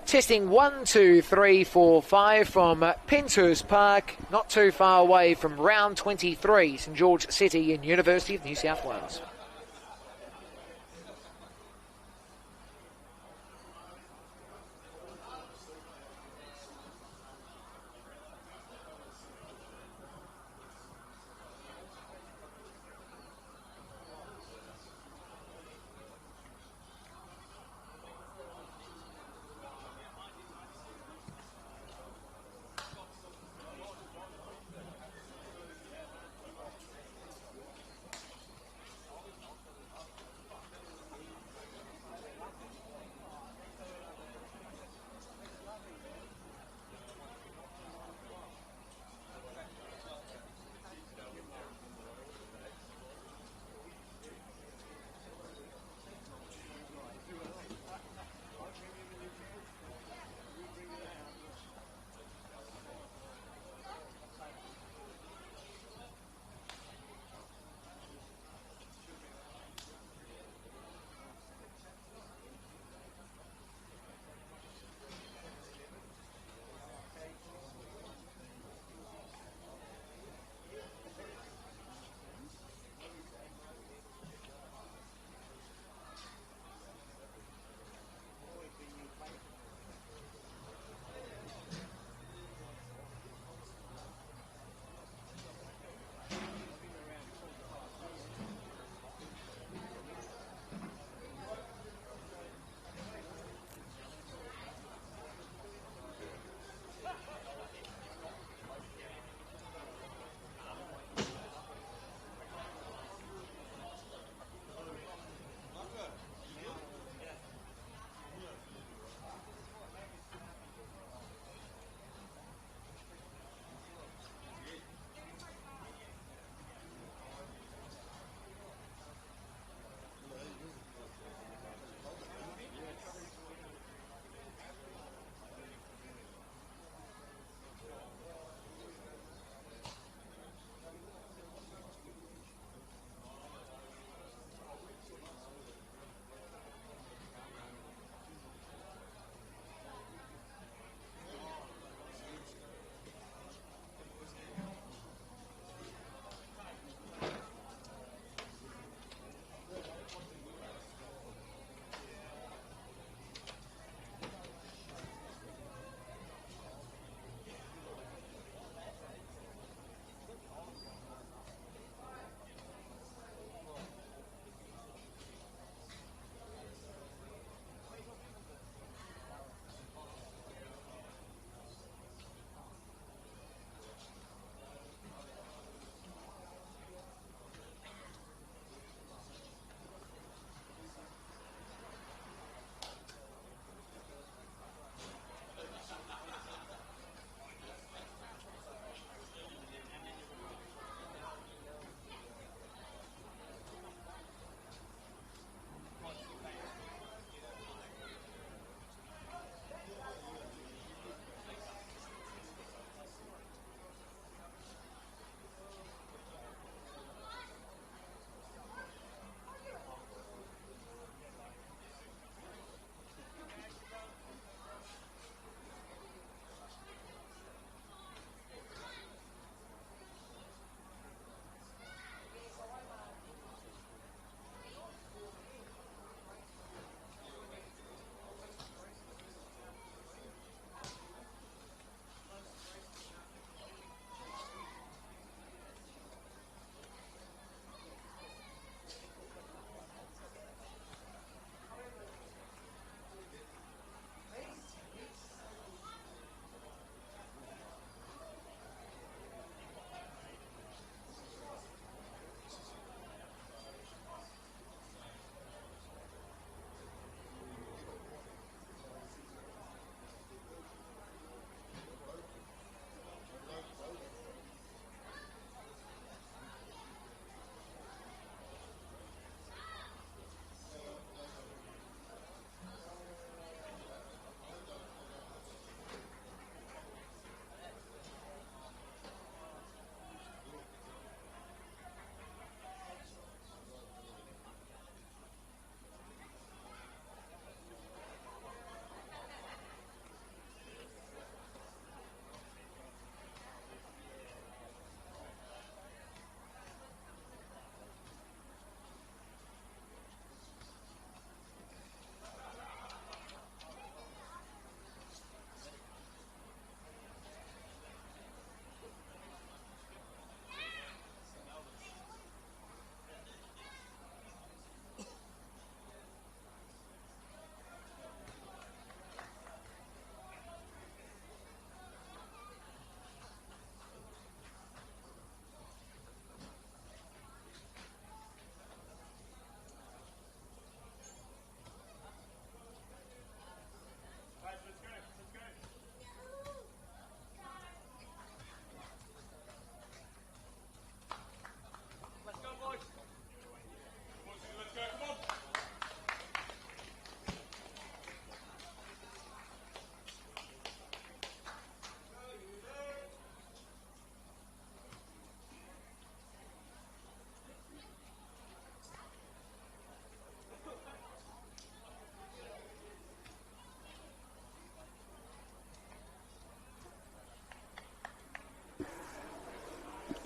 Testing 1, 2, 3, 4, 5 from Penshurst Park, not too far away from round 23, St George City in University of New South Wales.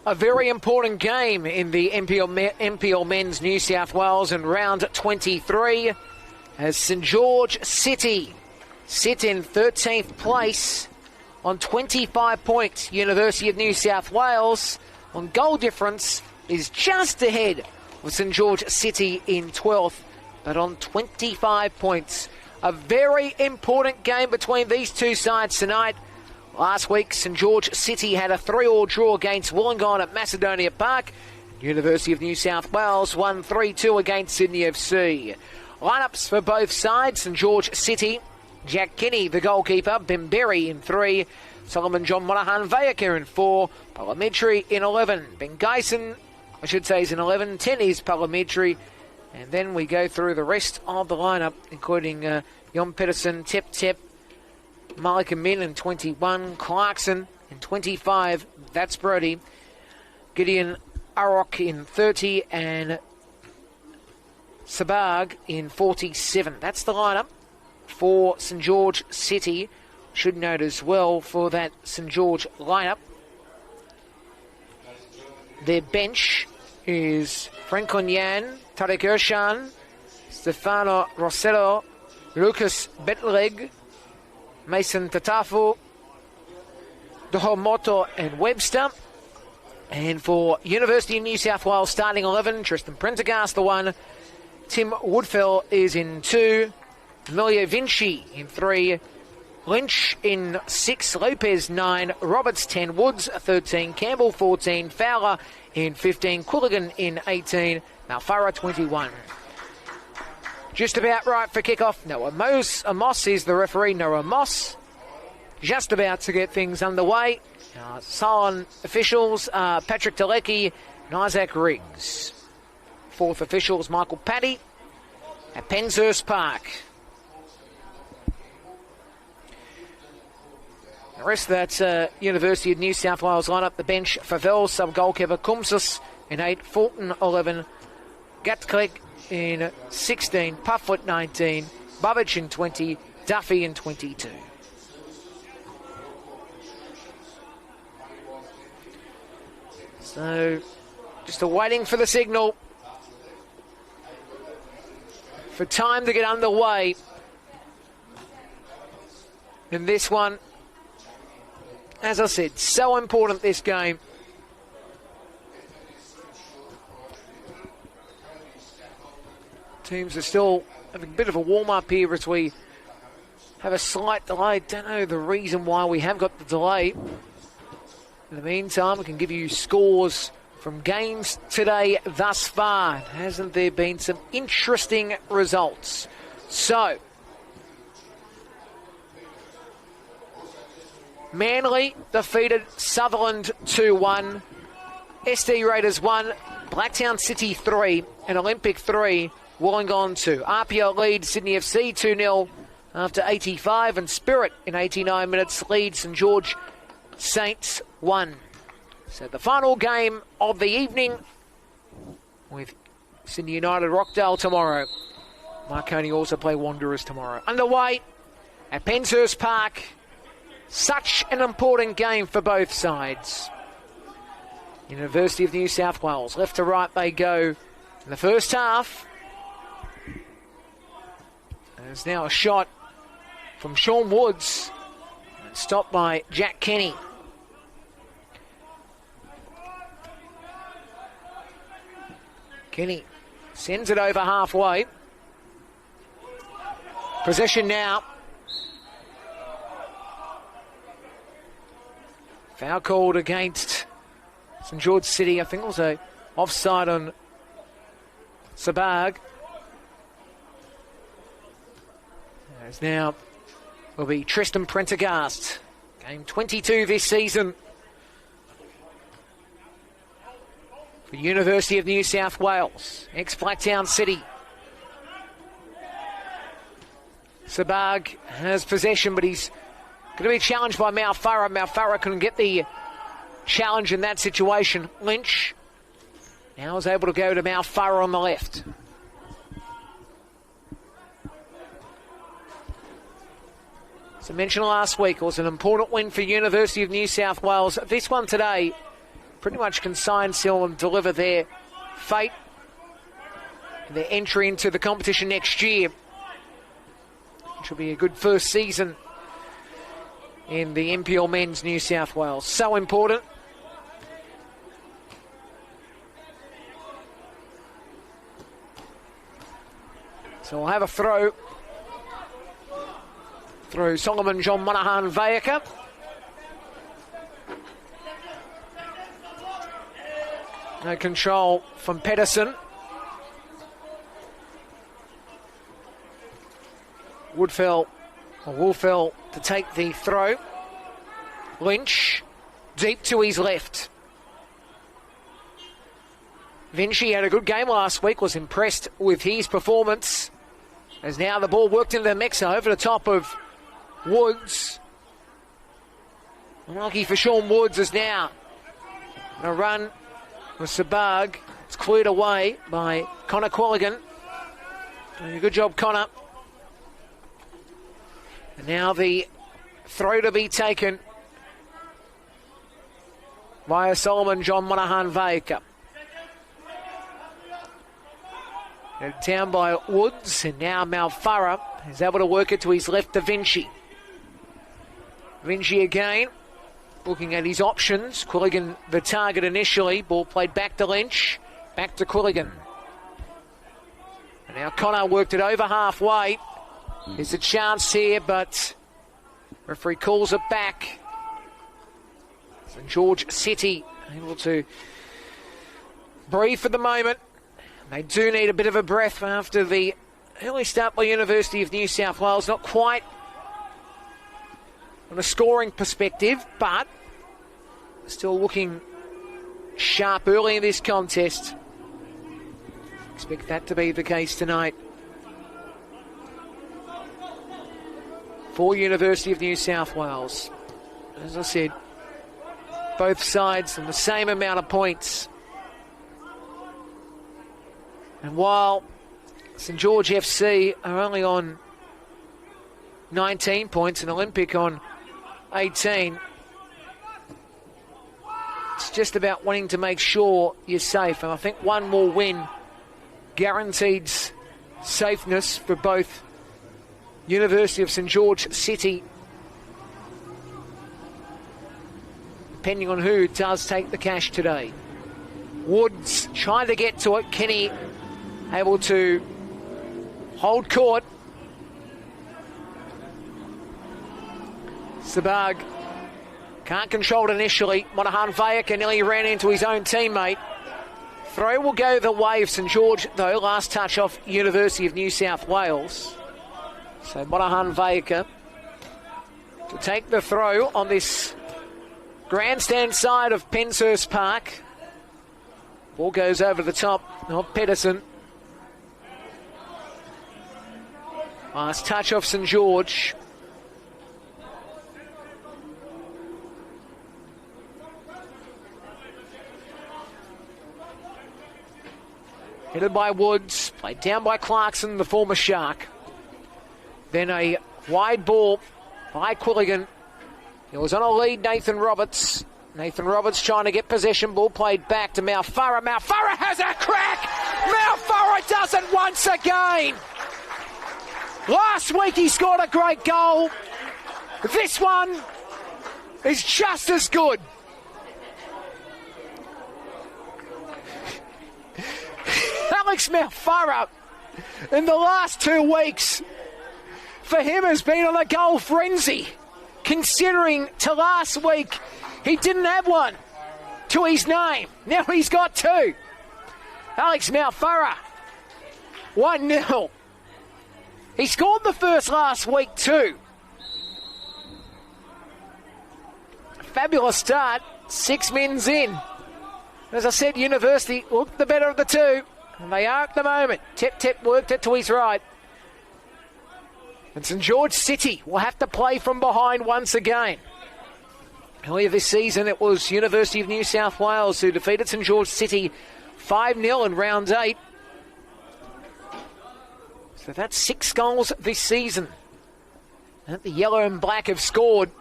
A very important game in the NPL Men's New South Wales in round 23 as St George City sit in 13th place on 25 points. University of New South Wales on goal difference is just ahead of St George City in 12th, but on 25 points. A very important game between these two sides tonight. Last week, St George City had a 3-3 draw against Wollongong at Macedonia Park. University of New South Wales won 3-2 against Sydney FC. Lineups for both sides: St George City, Jack Kinney, the goalkeeper, Ben Berry in 3, Solomon John Monaghan Vayaka in 4, Palamitri in 11, Ben Geisen, I should say, is in 11, 10 is Palamitri, and then we go through the rest of the lineup, including Jon Pedersen, Tep, Malik Amin in 21, Clarkson in 25, that's Brody, Gideon Arok in 30, and Sabag in 47. That's the lineup for St George City. Should note as well for that St George lineup, their bench is Franklin Yan, Tarek Ershan, Stefano Rossello, Lucas Betleg, Mason Tatafu, Dohomoto and Webster. And for University of New South Wales starting 11, Tristan Prendergast the 1, Tim Woodfell is in 2, Emilio Vinci in 3, Lynch in 6, Lopez 9, Roberts 10, Woods 13, Campbell 14, Fowler in 15, Quilligan in 18, Malfarra 21. Just about right for kickoff. Noah Amos is the referee. Noah Moss just about to get things underway. Silent officials, Patrick Telecki and Isaac Riggs. Fourth officials, Michael Paddy at Penshurst Park. The rest of that University of New South Wales lineup, the bench: Favell, sub-goalkeeper, Kumsus in 8, Fulton 11, Gatklik in 16, Puffwood 19, Bubbage in 20, Duffy in 22. So, just waiting for the signal for time to get underway in this one. As I said, so important this game. Teams are still having a bit of a warm-up here as we have a slight delay. Don't know the reason why we have got the delay. In the meantime, we can give you scores from games today thus far. Hasn't there been some interesting results? So, Manly defeated Sutherland 2-1. SD Raiders 1, Blacktown City 3, and Olympic 3, Wollongong 2. RPL leads Sydney FC 2-0 after 85, and Spirit in 89 minutes leads St George Saints 1. So the final game of the evening with Sydney United Rockdale tomorrow. Marconi also play Wanderers tomorrow. Underway at Penshurst Park. Such an important game for both sides. University of New South Wales, left to right they go in the first half. There's now a shot from Sean Woods, stopped by Jack Kenny. Kenny sends it over halfway. Possession now. Foul called against St George City. I think also offside on Sabag. As now will be Tristan Prendergast. Game 22 this season for University of New South Wales. Ex-Blacktown City. Sabag has possession, but he's going to be challenged by Malfarra. Malfarra couldn't get the challenge in that situation. Lynch now is able to go to Malfarra on the left. As I mentioned last week, it was an important win for University of New South Wales. This one today pretty much consign, seal and deliver their fate and their entry into the competition next year, which will be a good first season in the NPL Men's New South Wales. So important. So we'll have a throw through Solomon John Monahan Vayaka. No control from Pedersen. Wolfell to take the throw. Lynch deep to his left. Vinci had a good game last week, was impressed with his performance. As now the ball worked into the mixer over the top of Woods. Unlucky for Sean Woods is now a run with Sabag. It's cleared away by Connor Quilligan. Doing a good job, Connor. And now the throw to be taken via Solomon John Monahan Vayaka. Down by Woods, and now Malfarra is able to work it to his left to Vinci. Vinci again, looking at his options. Quilligan the target initially. Ball played back to Lynch, back to Quilligan. And now Connor worked it over halfway. There's a chance here, but referee calls it back. St George City able to breathe for the moment. They do need a bit of a breath after the early start by University of New South Wales. Not quite on a scoring perspective, but still looking sharp early in this contest. Expect that to be the case tonight for University of New South Wales. As I said, both sides on the same amount of points. And while St George FC are only on 19 points and Olympic on 18, it's just about wanting to make sure you're safe. And I think one more win guaranteed safeness for both University of St George City, depending on who does take the cash today. Woods trying to get to it. Kenny able to hold court. Sabag can't control it initially. Monahan Vayaka nearly ran into his own teammate. Throw will go the way of St George, though. Last touch off University of New South Wales. So Monahan Vayaka to take the throw on this grandstand side of Penshurst Park. Ball goes over the top of Pedersen. Last touch off St George. Headed by Woods, played down by Clarkson, the former Shark. Then a wide ball by Quilligan. It was on a lead, Nathan Roberts. Nathan Roberts trying to get possession. Ball played back to Malfarra. Malfarra has a crack! Malfarra does it once again! Last week he scored a great goal. This one is just as good. Alex Malfarra in the last 2 weeks for him has been on a goal frenzy, considering to last week he didn't have one to his name. Now he's got 2. Alex Malfarra, 1-0. He scored the first last week too. Fabulous start, 6 mins in. As I said, University looked the better of the 2, and they are at the moment. Tip worked it to his right. And St George City will have to play from behind once again. Earlier this season, it was University of New South Wales who defeated St George City 5-0 in round 8. So that's 6 goals this season that the yellow and black have scored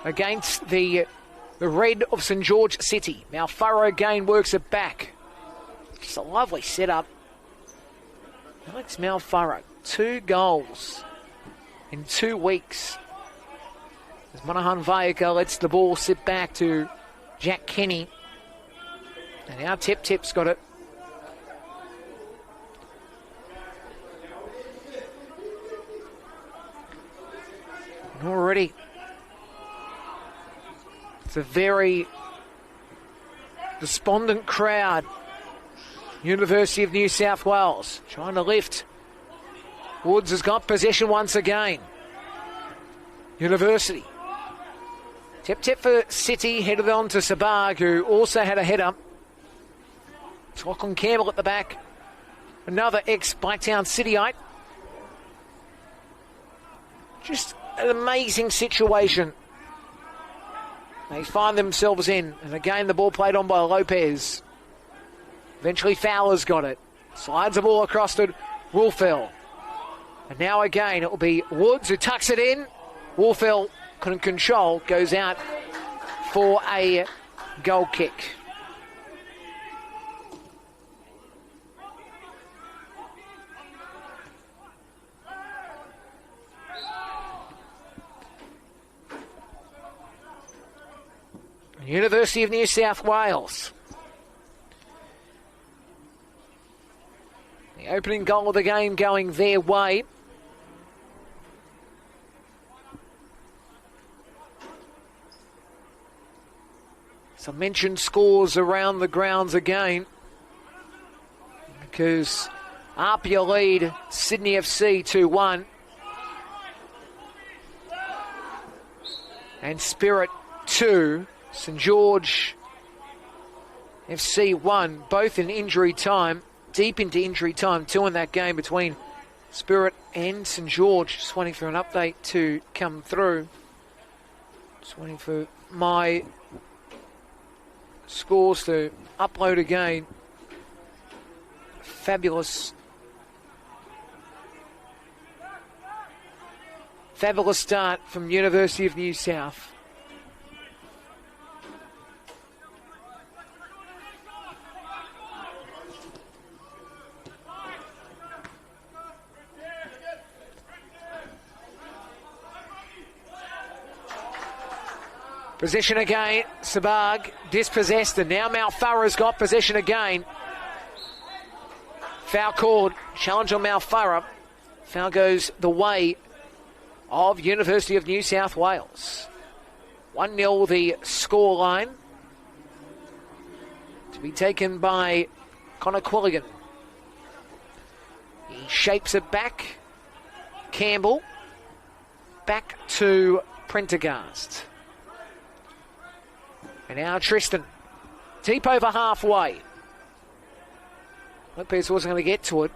against the the red of St George City. Malfurrow again works it back. Just a lovely setup. Alex Malfurrow, 2 goals in 2 weeks. As Monahan Vayaka lets the ball sit back to Jack Kenny. And now Tip-Tip's got it. And already, it's a very despondent crowd. University of New South Wales trying to lift. Woods has got possession once again. University. Tip for City, headed on to Sabag, who also had a header. It's Lachlan Campbell at the back. Another ex-Blacktown Cityite. Just an amazing situation they find themselves in. And again, the ball played on by Lopez. Eventually Fowler's got it. Slides the ball across to Wolfell. And now again, it will be Woods who tucks it in. Wolfell couldn't control, goes out for a goal kick. University of New South Wales. The opening goal of the game going their way. Some mentioned scores around the grounds again, because Apia lead Sydney FC 2-1. And Spirit 2, St George FC 1, both in injury time, deep into injury time, 2 in that game between Spirit and St George. Just waiting for an update to come through. Just waiting for my scores to upload again. Fabulous start from University of New South. Possession again, Sabag dispossessed, and now Malfurrow's got possession again. Foul called, challenge on Malfurrow. Foul goes the way of University of New South Wales. 1-0 the scoreline, to be taken by Connor Quilligan. He shapes it back. Campbell, back to Prendergast. And now Tristan, deep over halfway. Lopez wasn't going to get to it.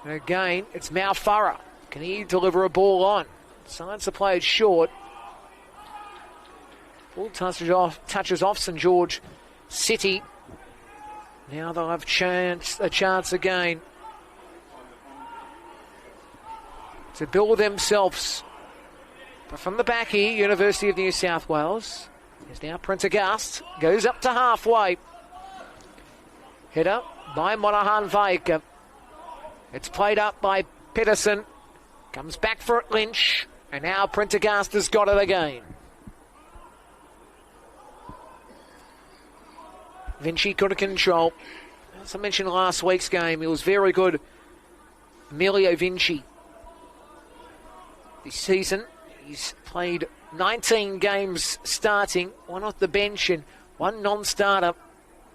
And again, it's Malfurrow. Can he deliver a ball on? Signs the play short. Ball touches off St George City. Now they'll have a chance again to build themselves. But from the back here, University of New South Wales is now Prendergast. Goes up to halfway. Header by Monahan Vayaka. It's played up by Pedersen. Comes back for it, Lynch. And now Prendergast has got it again. Vinci could have control. As I mentioned last week's game, he was very good. Emilio Vinci. This season, he's played 19 games starting, 1 off the bench and 1 non-starter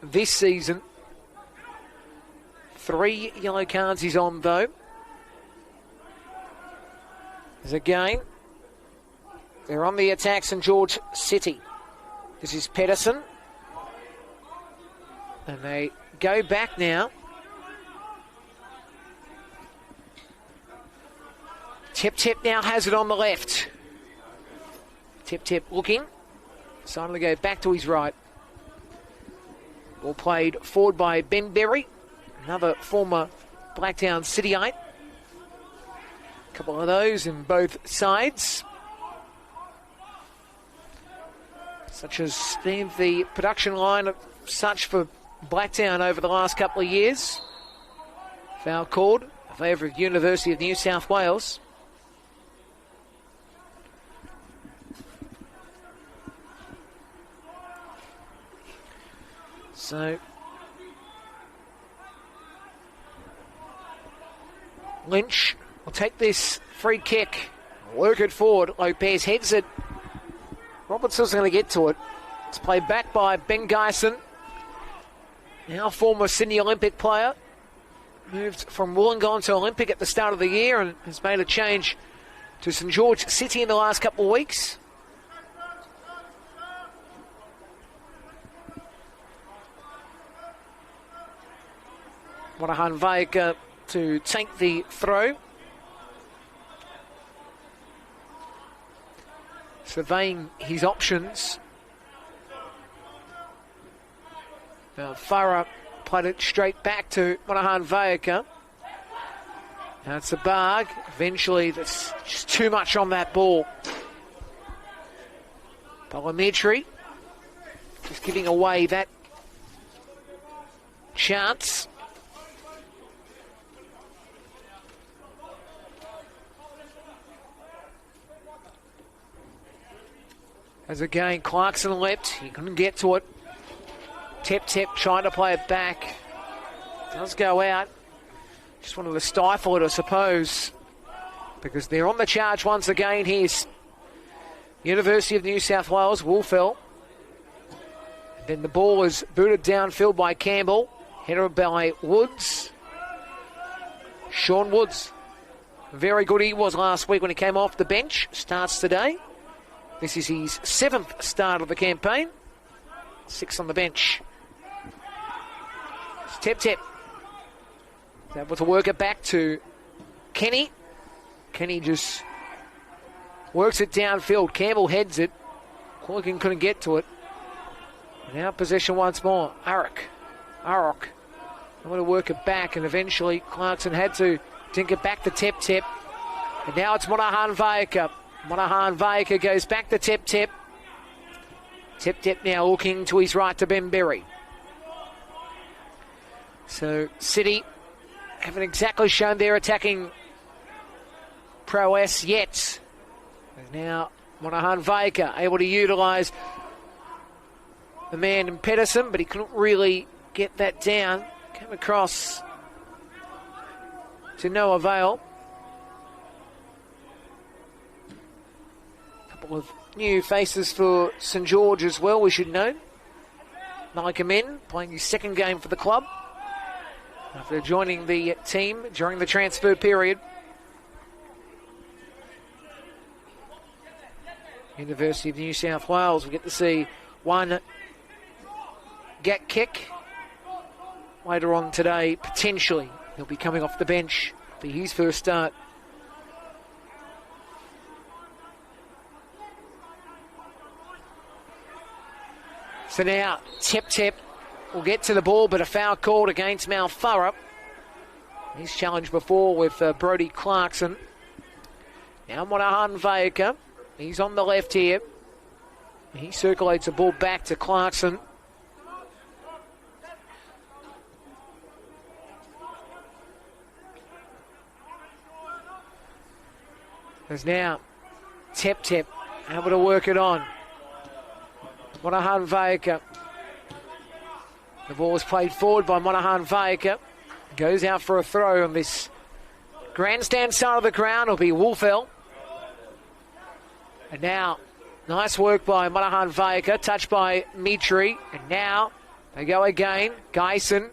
this season. 3 yellow cards he's on, though. As again, they're on the attack, St George City. This is Pedersen. And they go back now. Tip now has it on the left. Tip looking. Deciding to go back to his right. Ball played forward by Ben Berry, another former Blacktown Cityite. A couple of those in both sides. such as been the production line of such for Blacktown over the last couple of years. Foul called in favour of University of New South Wales. So Lynch will take this free kick, work it forward. Lopez heads it. Robertson's going to get to it. It's played back by Ben Geisen, now former Sydney Olympic player. Moved from Wollongong to Olympic at the start of the year and has made a change to St George City in the last couple of weeks. Monahan Vaika to take the throw. Surveying his options. Farah played it straight back to Monahan Vaika. Now it's a Barg. Eventually, that's just too much on that ball. Palamitri just giving away that chance. As again, Clarkson leapt. He couldn't get to it. Tep trying to play it back. Does go out. Just wanted to stifle it, I suppose, because they're on the charge once again. Here's University of New South Wales, Wolfell. And then the ball is booted downfield by Campbell. Header by Woods. Sean Woods. Very good he was last week when he came off the bench. Starts today. This is his 7th start of the campaign. 6 on the bench. It's Tep. Able to work it back to Kenny. Kenny just works it downfield. Campbell heads it. Corkin couldn't get to it. Now possession once more. Arrock. I'm going to work it back, and eventually Clarkson had to dink it back to Tep. And now it's Monahan Vaika. Monahan Vaika goes back to Tep. Tep now looking to his right to Ben Berry. So City haven't exactly shown their attacking prowess yet. And now Monahan Vaika able to utilise the man in Pedersen, but he couldn't really get that down. Came across to no avail. A couple of new faces for St George as well, we should know. Micah Min playing his 2nd game for the club after joining the team during the transfer period. University of New South Wales, we get to see one get kick later on today, potentially. He'll be coming off the bench, be his first start. So now, Tep will get to the ball, but a foul called against Mal Farah. He's challenged before with Brody Clarkson. Now Monahan Vaika. He's on the left here. He circulates the ball back to Clarkson. There's now Tep able to work it on. Monahan Vaika. The ball is played forward by Monahan Vaika. Goes out for a throw on this grandstand side of the ground. It'll be Wolfell. And now, nice work by Monahan Vaika. Touched by Mitri. And now, they go again. Geisen.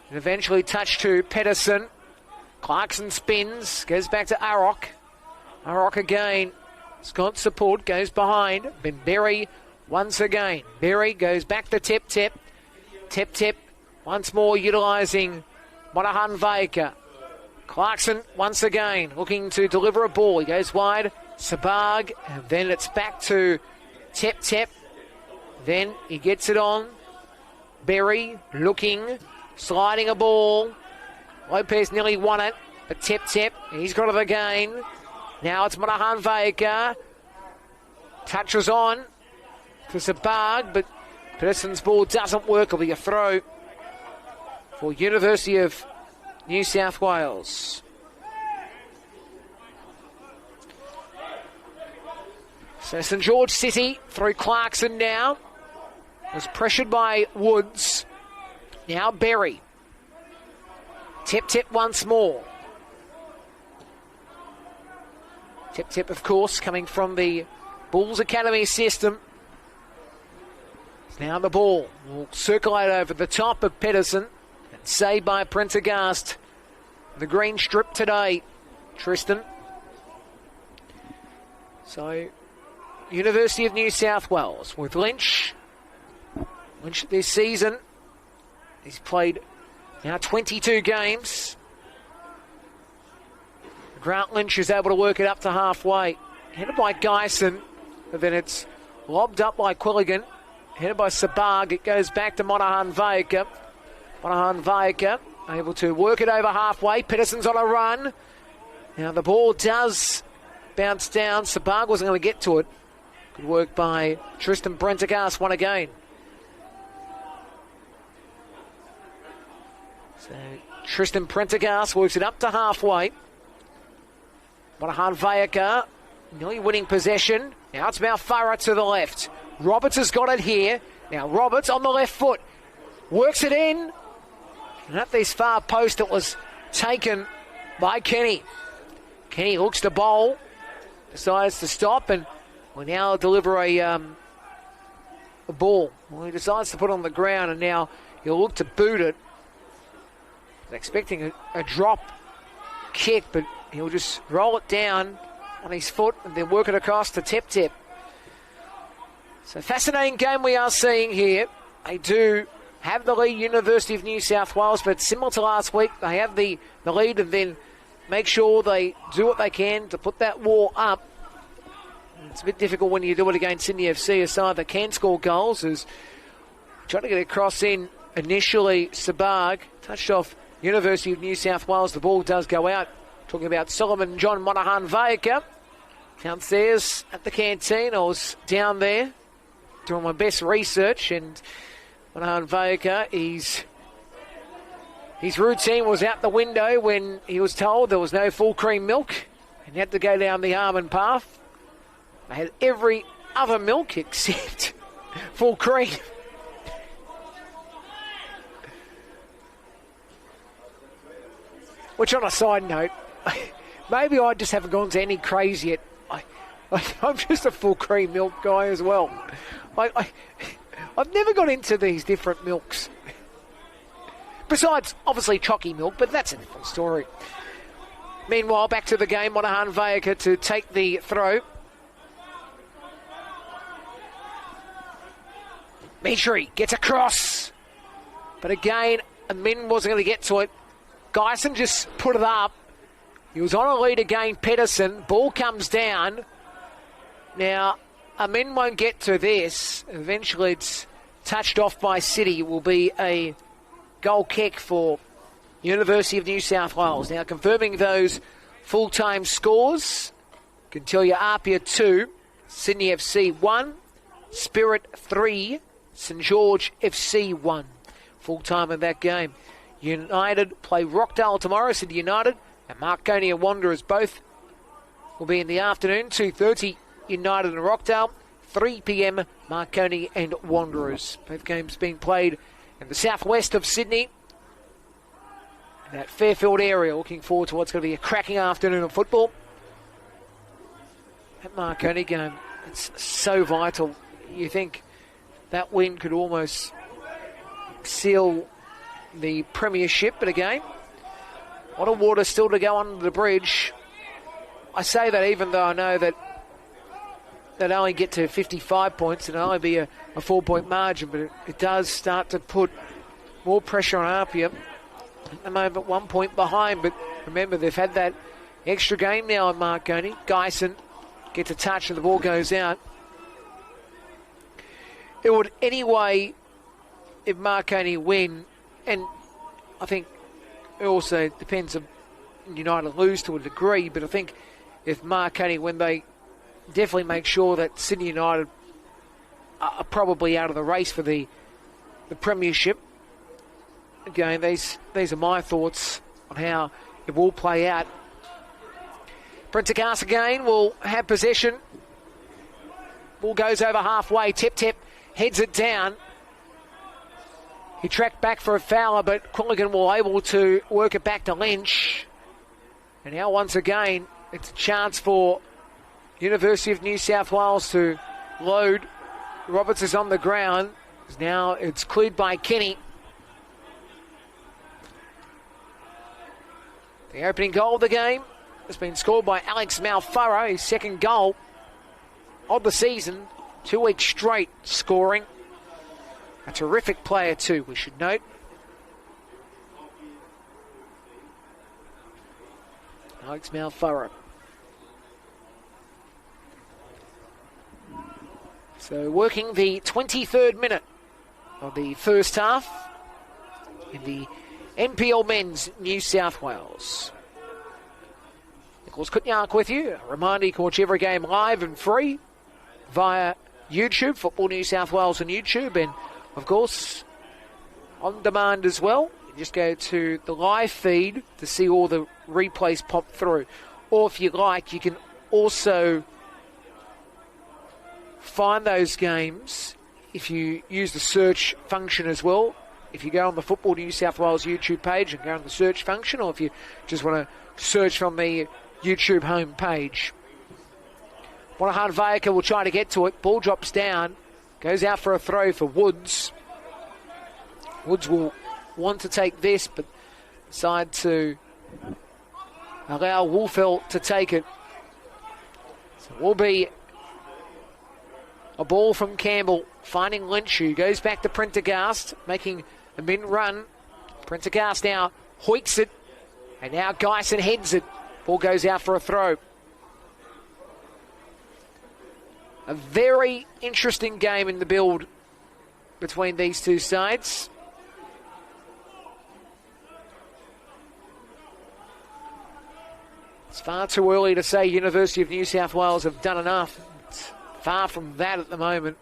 And eventually touched to Pedersen. Clarkson spins. Goes back to Arrock. Arrock again. Scott support. Goes behind. Ben Berry once again. Berry goes back to Tep. Tep once more utilising Monahan Vaika. Clarkson once again looking to deliver a ball. He goes wide. Sabag, and then it's back to Tep. Then he gets it on. Berry looking, sliding a ball. Lopez nearly won it, but Tep, he's got it again. Now it's Monahan Vaika. Touches on. for Sabag, but Pedersen's ball doesn't work. It'll be a throw for University of New South Wales. So St George City through Clarkson now. Was pressured by Woods. Now Berry. Tip once more. Tip, of course, coming from the Bulls Academy system. Now the ball will circulate over the top of Pedersen. And saved by Prendergast. The green strip today, Tristan. So, University of New South Wales with Lynch. Lynch this season, he's played now 22 games. Grant Lynch is able to work it up to halfway. Headed by Geisen, but then it's lobbed up by Quilligan. Headed by Sabag, it goes back to Monahan Vayaka. Monahan Vayaka able to work it over halfway. Pedersen's on a run. Now the ball does bounce down. Sabag wasn't going to get to it. Good work by Tristan Prendergast, one again. So Tristan Prendergast works it up to halfway. Monahan Vayaka nearly winning possession. Now it's Malfara to the left. Roberts has got it here. Now Roberts on the left foot. Works it in. And at this far post it was taken by Kenny. Kenny looks to bowl. Decides to stop and will now deliver a ball. Well, he decides to put it on the ground and now he'll look to boot it. He's expecting a drop kick, but he'll just roll it down on his foot and then work it across to Tip. So fascinating game we are seeing here. They do have the lead, University of New South Wales, but similar to last week, they have the lead and then make sure they do what they can to put that wall up. It's a bit difficult when you do it against Sydney FC, a side that can score goals. Is trying to get a cross in initially. Sabag touched off University of New South Wales. The ball does go out. Talking about Solomon John Monahan Vayaka. Downstairs at the canteen. I was down there doing my best research, and Monahan Vayaka, his routine was out the window when he was told there was no full cream milk and he had to go down the almond path. They had every other milk except full cream. Which, on a side note, maybe I just haven't gone to any craze yet. I'm just a full cream milk guy as well. I've never got into these different milks. Besides, obviously, chalky milk, but that's a different story. Meanwhile, back to the game. Monahan Vayaka to take the throw. Mitri gets across. But again, Amin wasn't going to get to it. Geisen just put it up. He was on a lead again, Pedersen. Ball comes down. Now, Amin won't get to this. Eventually, it's touched off by City. It will be a goal kick for University of New South Wales. Now, confirming those full-time scores. Can tell you Apia 2, Sydney FC 1, Spirit 3, St George FC 1. Full-time in that game. United play Rockdale tomorrow, Sydney United, and Marconi and Wanderers both will be in the afternoon, 2:30 United and Rockdale, 3 p.m. Marconi and Wanderers. Both games being played in the southwest of Sydney, in that Fairfield area. Looking forward to what's going to be a cracking afternoon of football. That Marconi game, it's so vital. You think that win could almost seal the premiership, but again, a lot of water still to go under the bridge. I say that even though I know that they'd only get to 55 points and it'll only be a 4-point margin, but it does start to put more pressure on Apia. At the moment, 1 point behind, but remember, they've had that extra game now on Marconi. Geisen gets a touch and the ball goes out. It would anyway, if Marconi win, and I think it also depends on United lose to a degree, but I think if Marconi win, they definitely make sure that Sydney United are probably out of the race for the premiership. Again, these are my thoughts on how it will play out. Prendergast again will have possession. Ball goes over halfway. Tip heads it down. He tracked back for a fouler, but Quilligan will able to work it back to Lynch. And now once again, it's a chance for University of New South Wales to load. Roberts is on the ground. Now it's cleared by Kenny. The opening goal of the game has been scored by Alex Malfaro, his second goal of the season. 2 weeks straight scoring. A terrific player too, we should note. Alex Malfaro. So working the 23rd minute of the first half in the NPL Men's New South Wales. Nicholas Kutnyak with you. A reminder, you can watch every game live and free via YouTube, Football New South Wales on YouTube, and of course on demand as well. You just go to the live feed to see all the replays pop through. Or if you like, you can also find those games if you use the search function as well. If you go on the Football New South Wales YouTube page and go on the search function, or if you just want to search from the YouTube home page. Monahan Vayaka will try to get to it. Ball drops down. Goes out for a throw for Woods. Woods will want to take this, but decide to allow Wolfeld to take it. So it will be a ball from Campbell, finding Lynch, who goes back to Prendergast, making a mid-run. Prendergast now hoiks it, and now Geisen heads it. Ball goes out for a throw. A very interesting game in the build between these two sides. It's far too early to say University of New South Wales have done enough. It's far from that at the moment.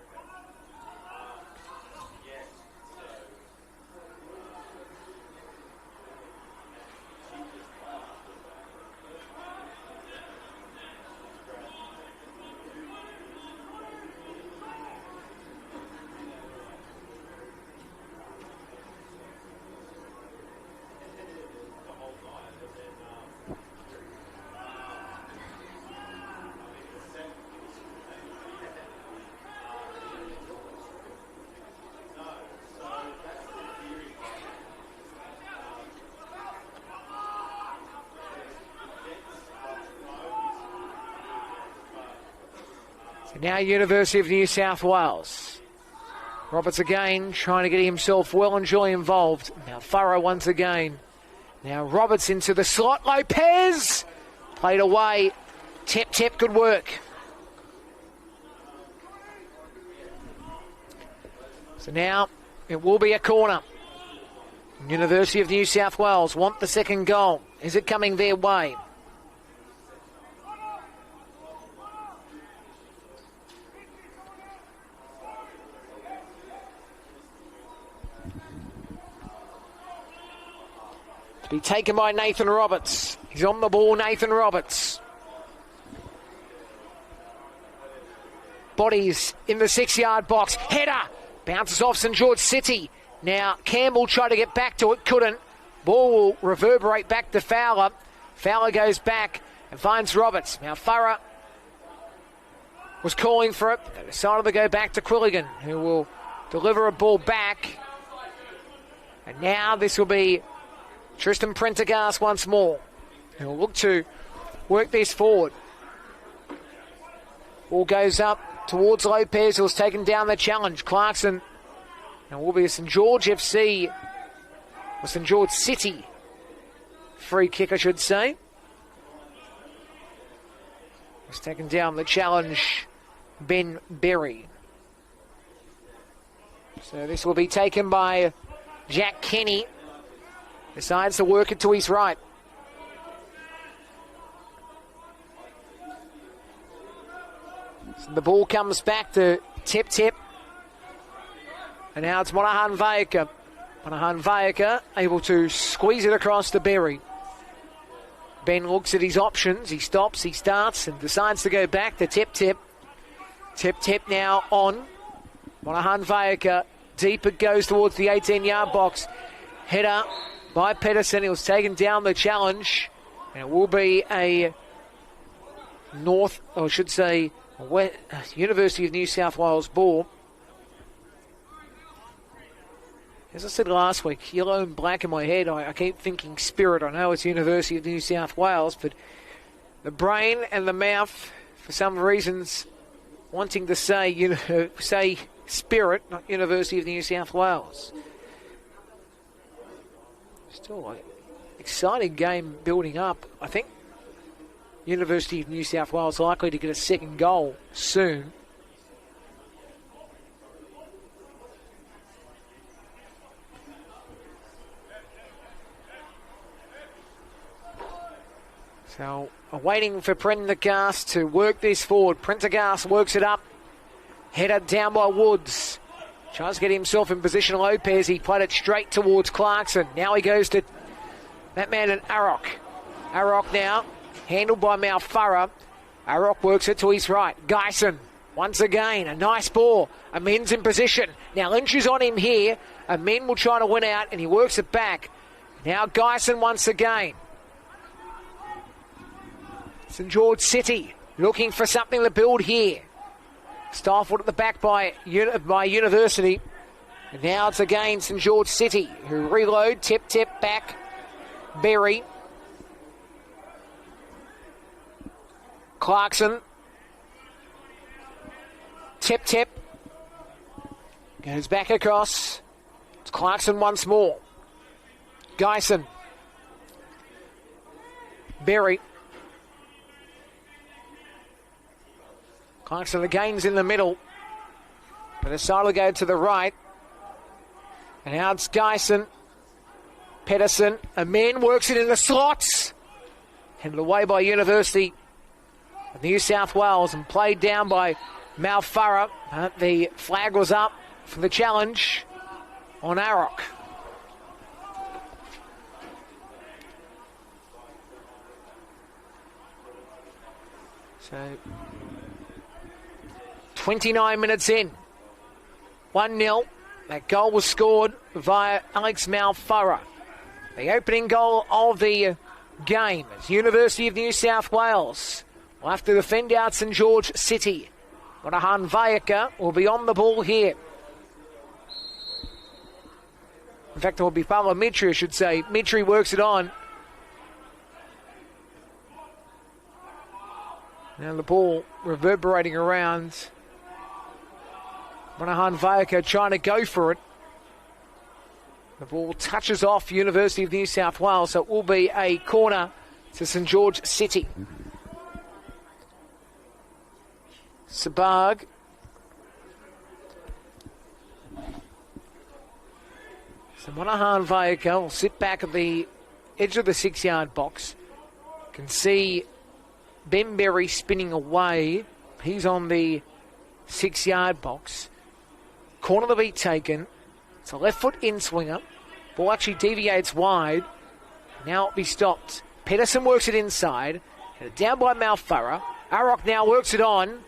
Now University of New South Wales. Roberts again trying to get himself well and truly involved. Now Furrow once again. Now Roberts into the slot. Lopez played away. Tep, good work. So now it will be a corner. University of New South Wales want the second goal. Is it coming their way? To be taken by Nathan Roberts. He's on the ball, Nathan Roberts. Bodies in the 6-yard box. Header bounces off St George City. Now Campbell tried to get back to it, couldn't. Ball will reverberate back to Fowler. Fowler goes back and finds Roberts. Now Furrow was calling for it. They decided to go back to Quilligan, who will deliver a ball back. And now this will be Tristan Prendergast once more. He'll look to work this forward. Ball goes up towards Lopez, who's taken down the challenge. Clarkson. And will be a St George FC, or St George City free kick, I should say. He's taken down the challenge, Ben Berry. So this will be taken by Jack Kenny. Decides to work it to his right. So the ball comes back to Tep. And now it's Monahan Vayaka. Monahan Vayaka able to squeeze it across to Berry. Ben looks at his options. He stops, he starts, and decides to go back to Tip. Tip now on. Monahan Vayaka. Deep it goes towards the 18-yard box. Header by Pedersen. He was taken down the challenge. And it will be a University of New South Wales ball. As I said last week, yellow and black in my head, I keep thinking Spirit. I know it's University of New South Wales, but the brain and the mouth, for some reasons, wanting to say Spirit, not University of New South Wales. Still an exciting game building up. I think University of New South Wales likely to get a second goal soon. So, waiting for Prendergast to work this forward. Prendergast works it up. Headed down by Woods. Tries to get himself in position. Lopez, he played it straight towards Clarkson. Now he goes to that man and Arok. Arok now, handled by Malfara. Arok works it to his right. Geisen, once again, a nice ball. Amen's in position. Now Lynch is on him here. Amen will try to win out, and he works it back. Now Geisen once again. St George City looking for something to build here. Stifled at the back by University. And now it's again St George City who reload. Tip back. Berry. Clarkson. Tip. Goes back across. It's Clarkson once more. Geisen. Berry. Clarkson again's in the middle. But decided to go to the right. And now it's Geisen. Pedersen. Amen works it in the slots. Handed away by University of New South Wales and played down by Malfara. But the flag was up for the challenge on Arok. So 29 minutes in. 1-0. That goal was scored via Alex Malfara. The opening goal of the game is University of New South Wales will have to defend out St George City. Monahan Vayaka will be on the ball here. In fact, it will be Pablo Mitri, I should say. Mitri works it on. Now the ball reverberating around. Monahan Vayaka trying to go for it. The ball touches off University of New South Wales, so it will be a corner to St George City. Sabag. So Monahan Vayaka will sit back at the edge of the 6-yard box. Can see Ben Berry spinning away. He's on the 6-yard box. Corner to be taken. It's a left foot in swinger. Ball actually deviates wide. Now it'll be stopped. Pedersen works it inside. Headed down by Malfara. Arok now works it on.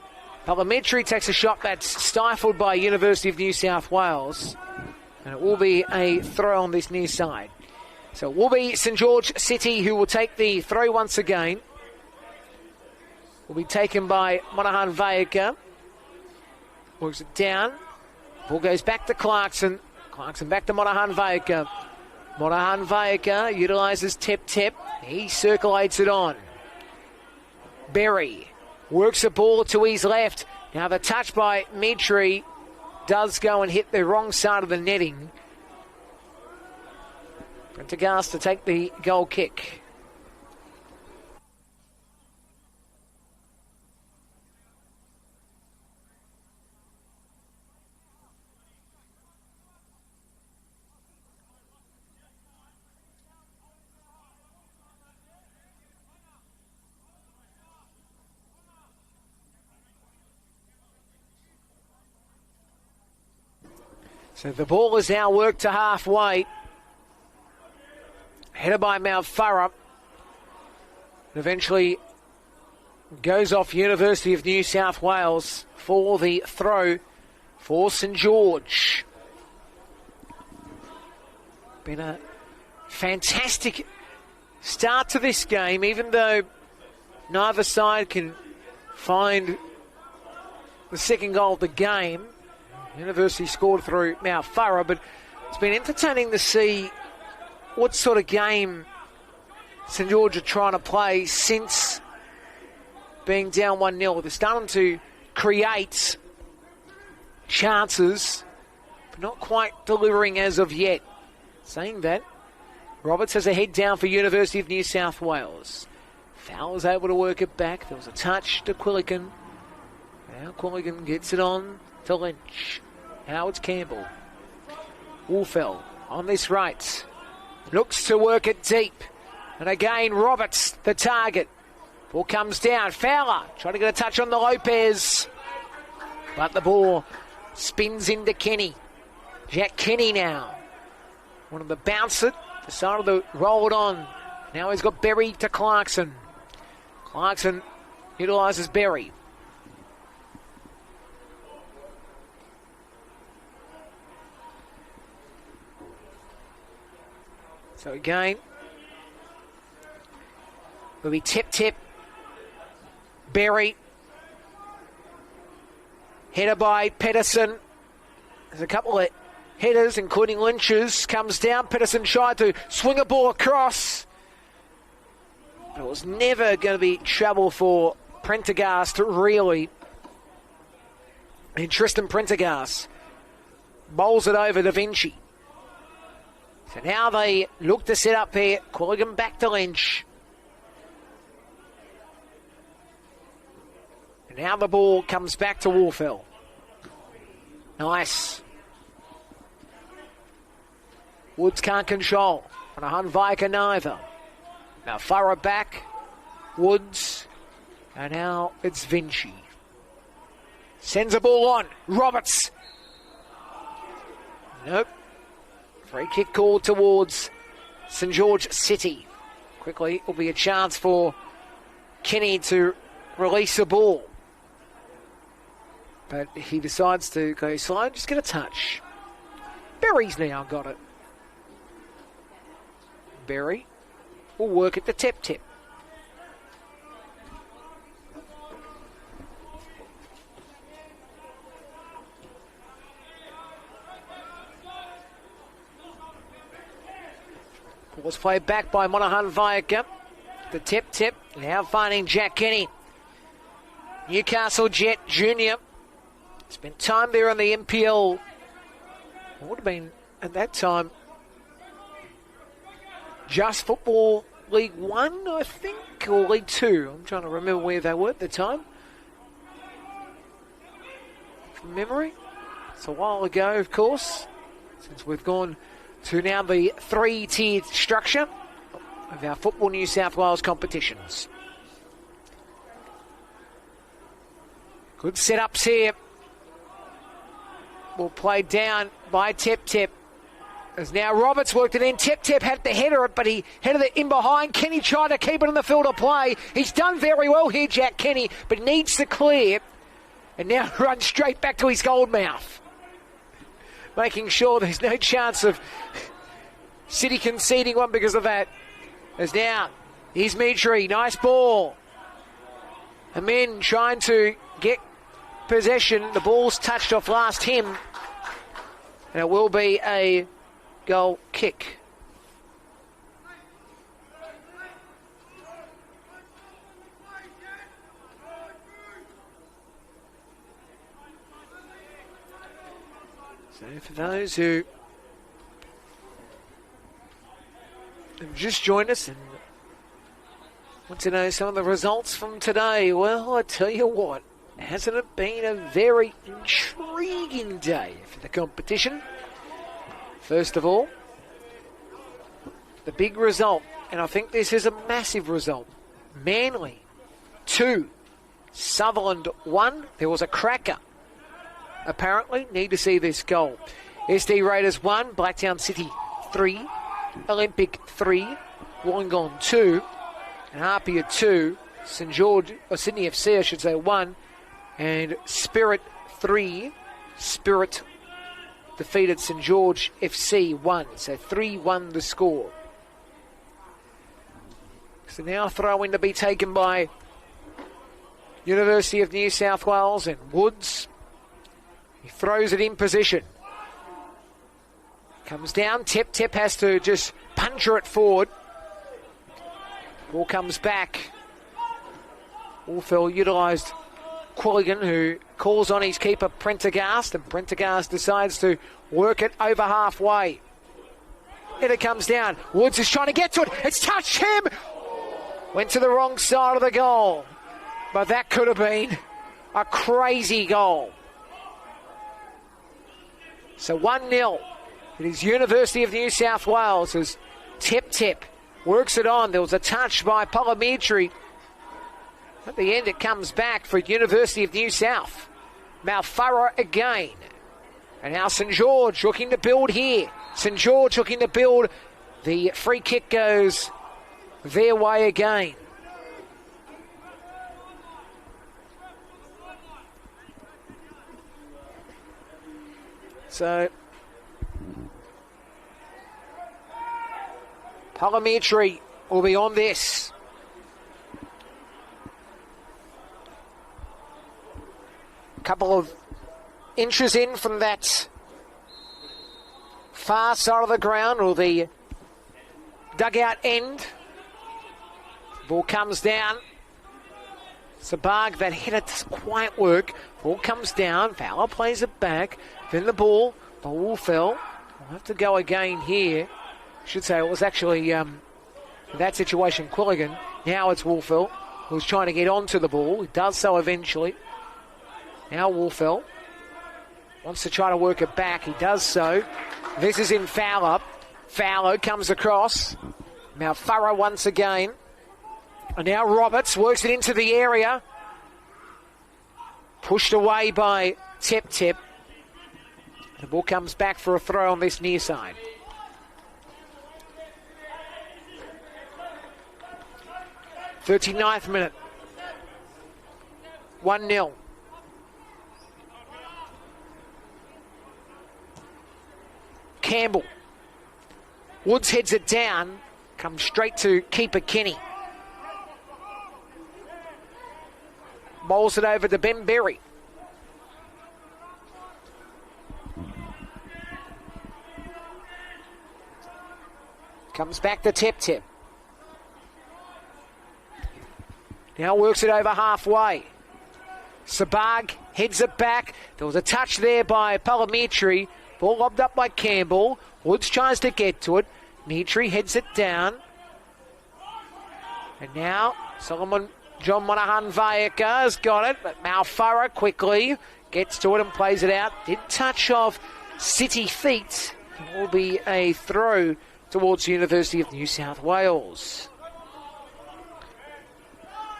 Parliamentary takes a shot that's stifled by University of New South Wales. And it will be a throw on this near side. So it will be St George City who will take the throw once again. Will be taken by Monahan Vayaka. Works it down. Ball goes back to Clarkson. Clarkson back to Monahan Vayaka. Monahan Vayaka utilises Tip. He circulates it on. Berry works the ball to his left. Now the touch by Mitri does go and hit the wrong side of the netting. Prendergast to take the goal kick. So the ball is now worked to halfway. Headed by Mount Thurrock. Eventually goes off University of New South Wales for the throw for St George. Been a fantastic start to this game, even though neither side can find the second goal of the game. University scored through Mount Thurrock, but it's been entertaining to see what sort of game St George are trying to play since being down 1-0. They're starting to create chances, but not quite delivering as of yet. Saying that, Roberts has a head down for University of New South Wales. Fowl was able to work it back. There was a touch to Quilligan. Now Quilligan gets it on to Lynch. Now it's Campbell. Wolfell on this right. Looks to work it deep. And again, Roberts, the target. Ball comes down. Fowler trying to get a touch on the Lopez. But the ball spins into Kenny. Jack Kenny now. Wanted to bounce it. Decided to roll it on. Now he's got Berry to Clarkson. Clarkson utilises Berry. So again, will be tip. Berry. Header by Pedersen. There's a couple of headers, including Lynch's. Comes down. Pedersen tried to swing a ball across. But it was never going to be trouble for Prendergast, really. And Tristan Prendergast bowls it over Da Vinci. So now they look to set up here. Quilligan back to Lynch. And now the ball comes back to Wolfell. Nice. Woods can't control. And a Hunviker neither. Now Thurrock back. Woods. And now it's Vinci. Sends a ball on. Roberts. Nope. Free kick called towards St George City. Quickly, will be a chance for Kenny to release the ball. But he decides to go slow, just get a touch. Berry's now got it. Berry will work at the tip. Was played back by Monaghan Viacup. The tip. Now finding Jack Kenny. Newcastle Jet Jr. Spent time there on the NPL. It would have been, at that time, just Football League 1, I think, or League 2. I'm trying to remember where they were at the time. From memory. It's a while ago, of course, since we've gone to now the 3-tiered structure of our Football New South Wales competitions. Good setups here. Ball played down by Tip. As now Roberts worked it in. Tip had to header it, but he headed it in behind. Kenny tried to keep it in the field of play. He's done very well here, Jack Kenny, but needs to clear. And now runs straight back to his gold mouth. Making sure there's no chance of City conceding one because of that. As now, here's Mitri. Nice ball. Amin trying to get possession. The ball's touched off last him. And it will be a goal kick. So for those who have just joined us and want to know some of the results from today, well, I tell you what, hasn't it been a very intriguing day for the competition? First of all, the big result, and I think this is a massive result. Manly 2, Sutherland 1. There was a cracker. Apparently, need to see this goal. SD Raiders 1, Blacktown City 3, Olympic 3, Wollongong 2, and Harpia 2, St George, or Sydney FC I should say 1, and Spirit 3. Spirit defeated St George FC 1, so 3-1 the score. So now throw in to be taken by University of New South Wales and Woods. He throws it in position. Comes down, Tip has to just puncher it forward. Ball comes back. Wolfell utilised Quilligan, who calls on his keeper Prendergast, and Prendergast decides to work it over halfway. And it comes down. Woods is trying to get to it. It's touched him. Went to the wrong side of the goal. But that could have been a crazy goal. So 1-0. It is University of New South Wales as Tip works it on. There was a touch by Palamitri. At the end, it comes back for University of New South. Malfara again. And now St George looking to build here. St George looking to build. The free kick goes their way again. So Palamitri will be on this. Couple of inches in from that far side of the ground, or the dugout end. Ball comes down. Sabag, that header doesn't quite work. Ball comes down. Fowler plays it back. Then the ball fell. We'll have to go again here. I should say it was actually, in that situation, Quilligan. Now it's Wolfell, who's trying to get onto the ball. He does so eventually. Now Wolfell wants to try to work it back. He does so. This is in Fowler. Fowler comes across. Now Furrow once again. And now Roberts works it into the area. Pushed away by Tip. The ball comes back for a throw on this near side. "39th minute. 1-0. Campbell. Woods heads it down. Comes straight to keeper Kenny. Bowls it over to Ben Berry. Comes back to Tip. Now works it over halfway. Sabag heads it back. There was a touch there by Palamitri. Ball lobbed up by Campbell. Woods tries to get to it. Mitri heads it down. And now John Monahan Vayaka has got it, but Malfara quickly gets to it and plays it out. Did touch off City feet. It will be a throw towards University of New South Wales.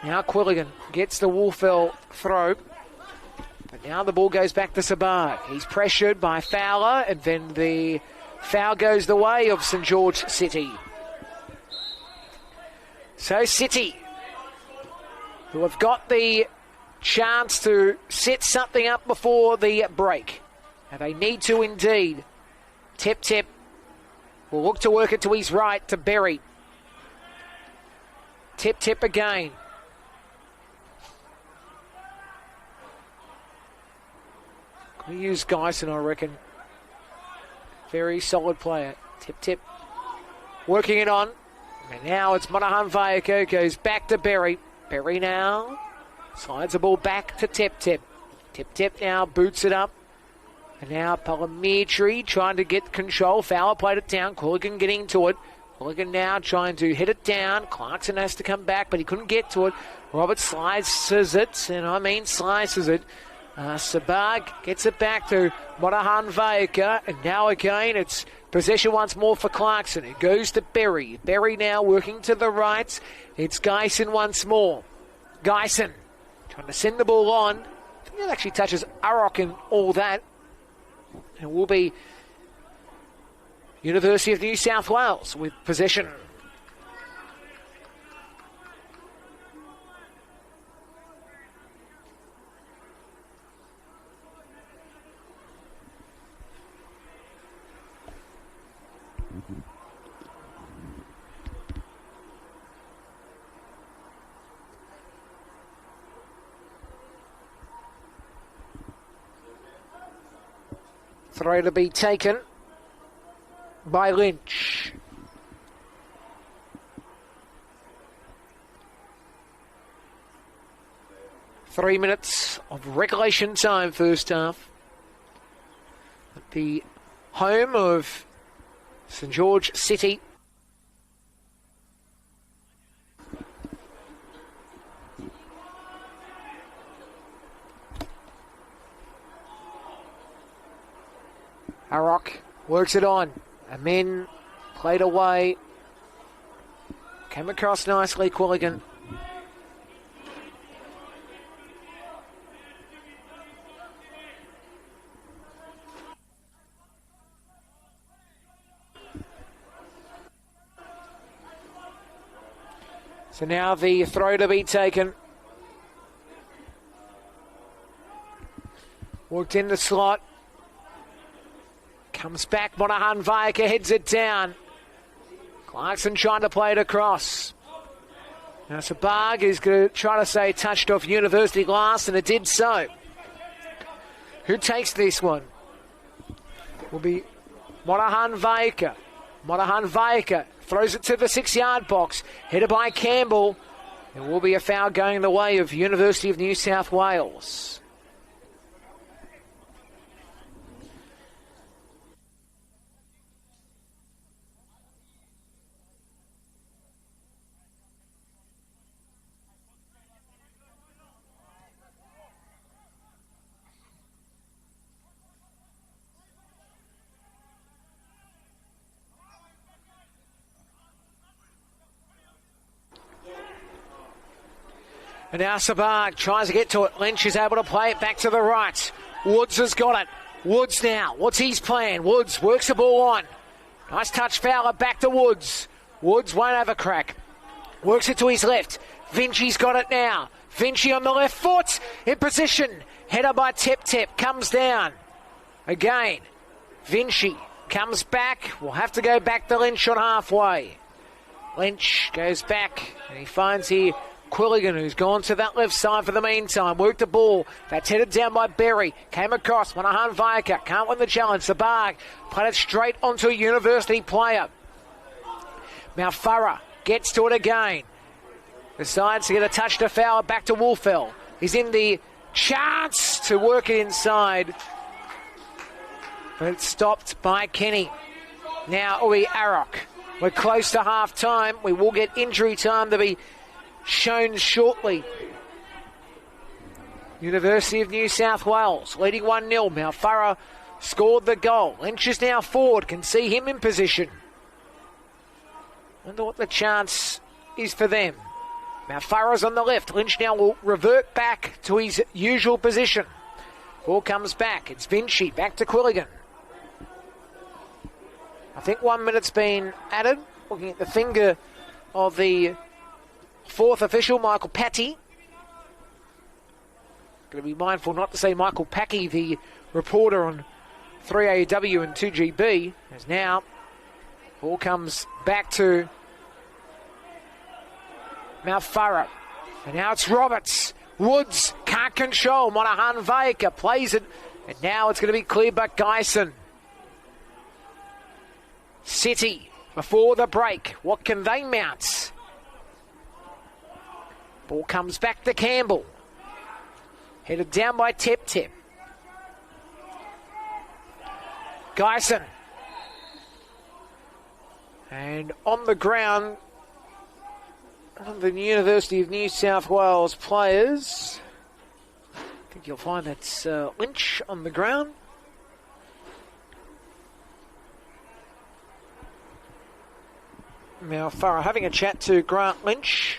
Now Quilligan gets the Wolfell throw. But now the ball goes back to Sabag. He's pressured by Fowler, and then the foul goes the way of St George City. So City, who have got the chance to set something up before the break. And they need to indeed. Tip will look to work it to his right to Berry. Tip again. We use Geisen, I reckon. Very solid player. Tip. Working it on. And now it's Monahan Vayako. Goes back to Berry. Berry now. Slides the ball back to Tip. Tip now boots it up. And now Palamitri trying to get control. Fowler played it down. Quilligan getting to it. Quilligan now trying to hit it down. Clarkson has to come back, but he couldn't get to it. Robert slices it. And I mean slices it. Sabag gets it back to Monahan Vayaka, and now again it's possession once more for Clarkson. It goes to Berry. Berry now working to the right. It's Geisen once more. Geisen trying to send the ball on. I think it actually touches Arok and all that. It will be University of New South Wales with possession. Throw to be taken by Lynch. Three minutes of regulation time, first half. At the home of St George City. Harrock works it on. And then played away. Came across nicely, Quilligan. So now the throw to be taken. Worked in the slot. Comes back, Monahan Vaika heads it down. Clarkson trying to play it across. Now Sabag is going to try to say touched off University glass, and it did so. Who takes this one? Will be Monahan Vaika. Monahan Vaika throws it to the 6-yard box. Headed by Campbell. There will be a foul going the way of University of New South Wales. And now Sabag tries to get to it. Lynch is able to play it back to the right. Woods has got it. Woods now. What's his plan? Woods works the ball on. Nice touch, Fowler. Back to Woods. Woods won't have a crack. Works it to his left. Vinci's got it now. Vinci on the left foot. In position. Header by Tep. Comes down. Again. Vinci comes back. We'll have to go back to Lynch on halfway. Lynch goes back. And he finds here Quilligan, who's gone to that left side for the meantime. Worked the ball. That's headed down by Berry. Came across. Monahan Vaika. Can't win the challenge. Sabag played it straight onto a University player. Malfara gets to it again. Decides to get a touch to Fowler. Back to Wolfell. He's in the chance to work it inside. But it's stopped by Kenny. Now Uwe Arok. We're close to half time. We will get injury time to be shown shortly. University of New South Wales leading 1-0. Malfara scored the goal. Lynch is now forward. Can see him in position. Wonder what the chance is for them. Malfara's on the left. Lynch now will revert back to his usual position. Ball comes back. It's Vinci. Back to Quilligan. I think 1 minute's been added. Looking at the finger of the fourth official, Michael Patty. Going to be mindful not to say Michael Packy, the reporter on 3AW and 2GB. As now, ball comes back to Malfara. And now it's Roberts. Woods can't control. Monahan Vaika plays it. And now it's going to be cleared by Geisen. City before the break. What can they mount? Ball comes back to Campbell. Headed down by Tep. Geisen. And on the ground, the University of New South Wales players. I think you'll find that's Lynch on the ground. Now Farah having a chat to Grant Lynch.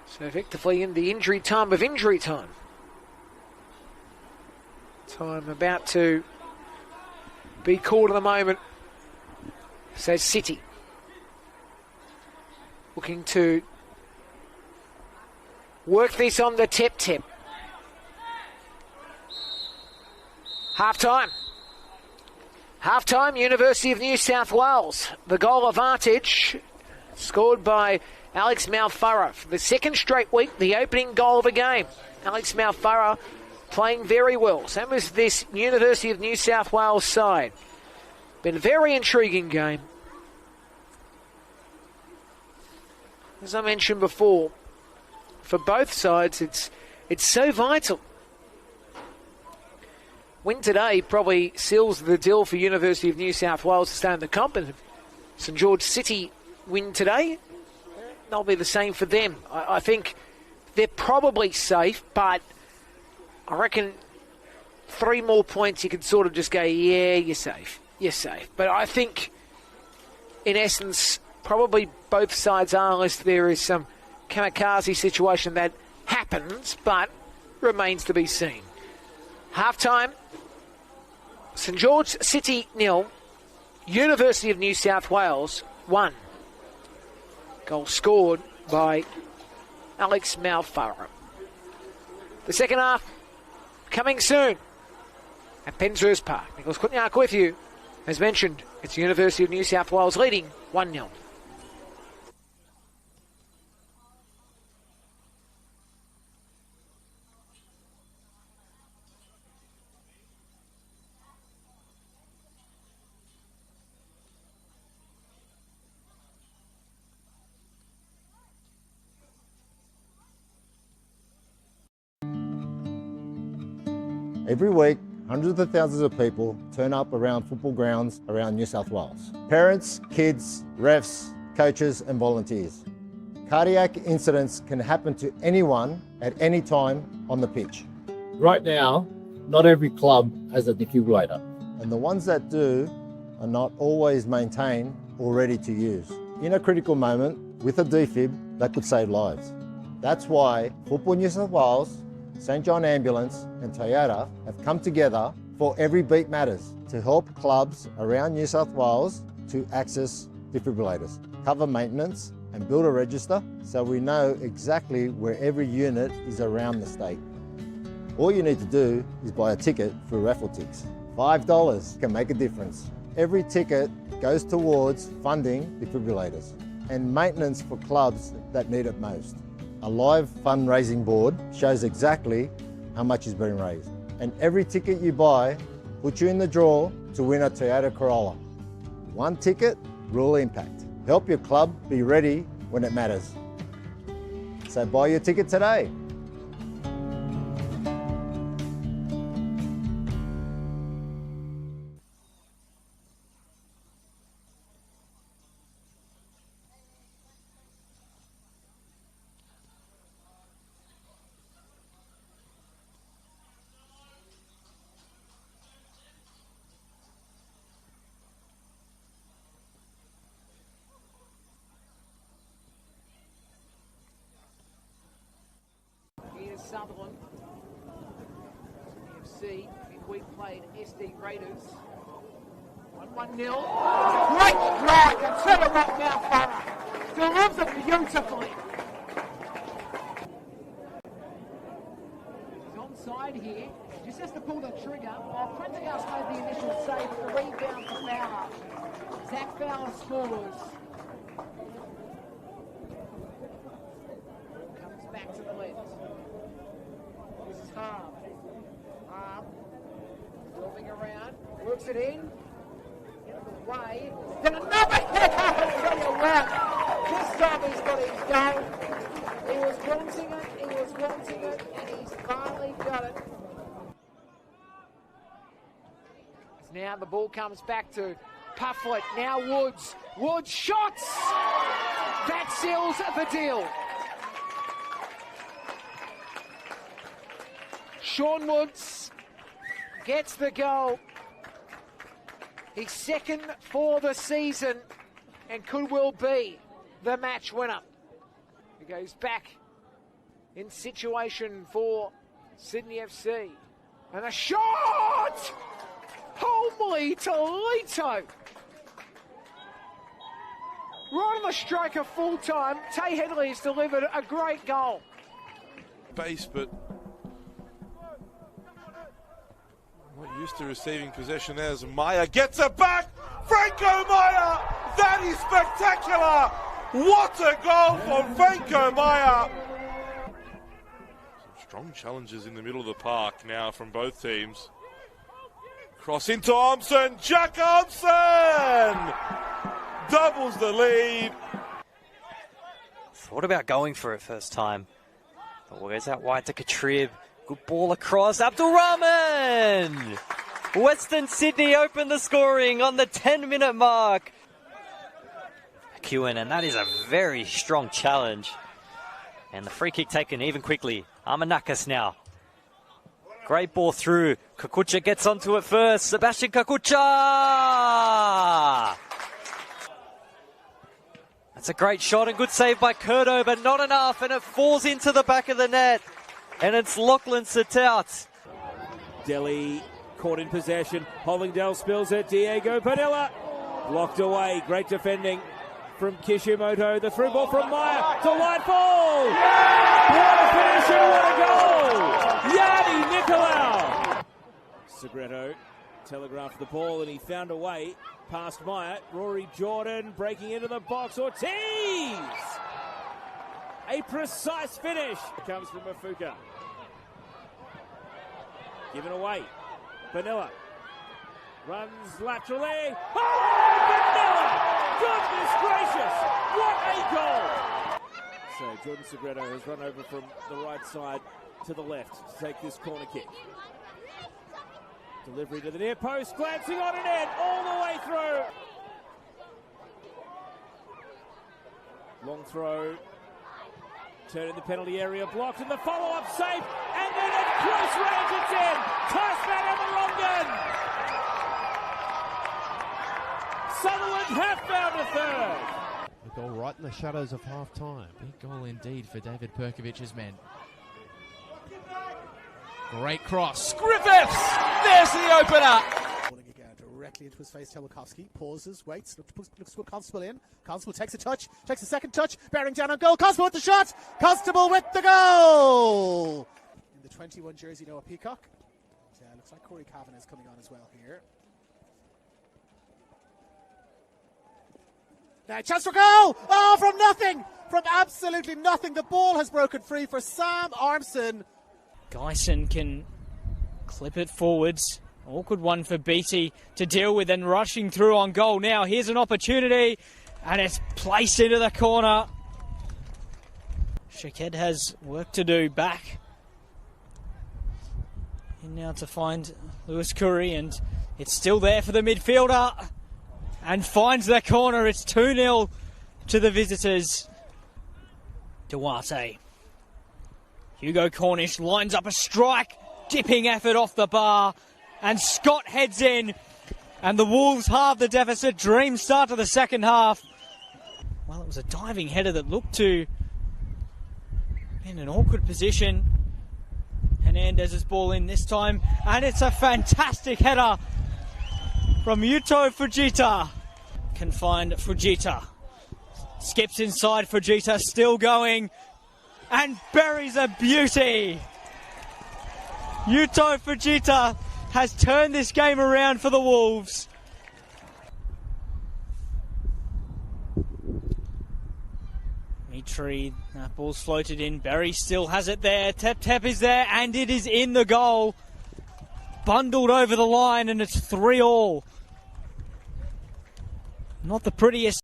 So effectively in the injury time of injury time. Time about to be called at the moment. So City looking to work this on the tip. Half-time. Half-time, University of New South Wales. The goal advantage scored by Alex Malfara for the second straight week, the opening goal of the game. Alex Malfara playing very well. Same as this University of New South Wales side. Been a very intriguing game. As I mentioned before, for both sides, it's so vital. Win today probably seals the deal for University of New South Wales to stay in the comp. And if St George City win today, they'll be the same for them. I think they're probably safe, but I reckon 3 more points you can sort of just go, yeah, you're safe. You're safe. But I think, in essence, probably both sides are, unless there is some kamikaze situation that happens, but remains to be seen. Half-time, St George City 0, University of New South Wales 1. Goal scored by Alex Malfara. The second half coming soon at Penshurst Park. Nicholas Kutniak with you. As mentioned, it's University of New South Wales leading 1-0. Every week, hundreds of thousands of people turn up around football grounds around New South Wales. Parents, kids, refs, coaches and volunteers. Cardiac incidents can happen to anyone at any time on the pitch. Right now, not every club has a defibrillator. And the ones that do are not always maintained or ready to use. In a critical moment, with a defib, that could save lives. That's why Football New South Wales, St John Ambulance and Toyota have come together for Every Beat Matters to help clubs around New South Wales to access defibrillators, cover maintenance and build a register so we know exactly where every unit is around the state. All you need to do is buy a ticket through raffle ticks. $5 can make a difference. Every ticket goes towards funding defibrillators and maintenance for clubs that need it most. A live fundraising board shows exactly how much is being raised. And every ticket you buy puts you in the draw to win a Toyota Corolla. One ticket, real impact. Help your club be ready when it matters. So buy your ticket today. Here's Sutherland. FC, we played SD Raiders. 1-1-0. Great strike and set him up now, Farah. Delivers it beautifully. He's onside here. Just has to pull the trigger. Prendergast made the initial save, but the rebound for Fowler. Zach Fowler scores. Comes back to the left. This is Harm. Moving around, works it in. Get out of the way. Then another hit! I tell you what, this time he's got his goal. He was wanting it, and he's finally got it. As now the ball comes back to Pufflet. Now Woods. Woods shots! That seals the deal. Sean Woods gets the goal. He's second for the season and could well be the match winner. He goes back in situation for Sydney FC. And a shot! Holy Toledo! Right on the striker full time. Tay Headley has delivered a great goal. Base, but not used to receiving possession as Maya gets it back. Franco Maya! That is spectacular! What a goal from Franco Maya! Some strong challenges in the middle of the park now from both teams. Cross into Armson. Jack Armson! Doubles the lead. Thought about going for it first time. But where's that wide to Katrib? Good ball across. Abdul Rahman! Western Sydney opened the scoring on the 10-minute mark. McEwen, and that is a very strong challenge. And the free kick taken even quickly. Armanakas now. Great ball through. Kakucha gets onto it first. Sebastian Kakucha! That's a great shot and good save by Curto, but not enough, and it falls into the back of the net. And it's Lachlan Sitaut. Delhi caught in possession. Hollingdale spills it. Diego Padilla blocked away. Great defending from Kishimoto. The through ball from Meyer. Delightful! What a finish and what a goal! Yanni Nicolau! Segreto telegraphed the ball and he found a way past Meyer. Rory Jordan breaking into the box. Ortiz! A precise finish. Comes from Mafuka. Given away. Vanilla runs laterally. Oh, Vanilla! Goodness gracious! What a goal! So Jordan Segreto has run over from the right side to the left to take this corner kick. Delivery to the near post, glancing on an end all the way through. Long throw. Turn in the penalty area, blocked, and the follow-up safe, and then at close range it's in! Tasman Amaronggan! Sutherland have found a third! A goal right in the shadows of half-time. Big goal indeed for David Perkovic's men. Great cross. Griffiths! There's the opener! Again, directly into his face, Telmakovsky pauses, waits, looks for Constable in. Constable takes a touch, takes a second touch, bearing down on goal. Constable with the shot! Constable with the goal! In the 21 jersey, Noah Peacock. Looks like Corey Cavan is coming on as well here. Now, chance for goal! Oh, from nothing! From absolutely nothing. The ball has broken free for Sam Armson. Geisen can clip it forwards. Awkward one for Beatty to deal with, and rushing through on goal now. Here's an opportunity, and it's placed into the corner. Shaked has work to do back. And now to find Lewis Curry, and it's still there for the midfielder. And finds the corner. It's 2-0 to the visitors. Duarte. Hugo Cornish lines up a strike. Dipping effort off the bar. And Scott heads in. And the Wolves halve the deficit. Dream start to the second half. Well, it was a diving header that looked to be in an awkward position. Hernandez's ball in this time. And it's a fantastic header from Yuto Fujita. Can find Fujita. Skips inside. Fujita still going. And buries a beauty. Yuto Fujita has turned this game around for the Wolves. Mitri, that ball's floated in. Berry still has it there. Tep is there, and it is in the goal. Bundled over the line, and it's 3-3. Not the prettiest.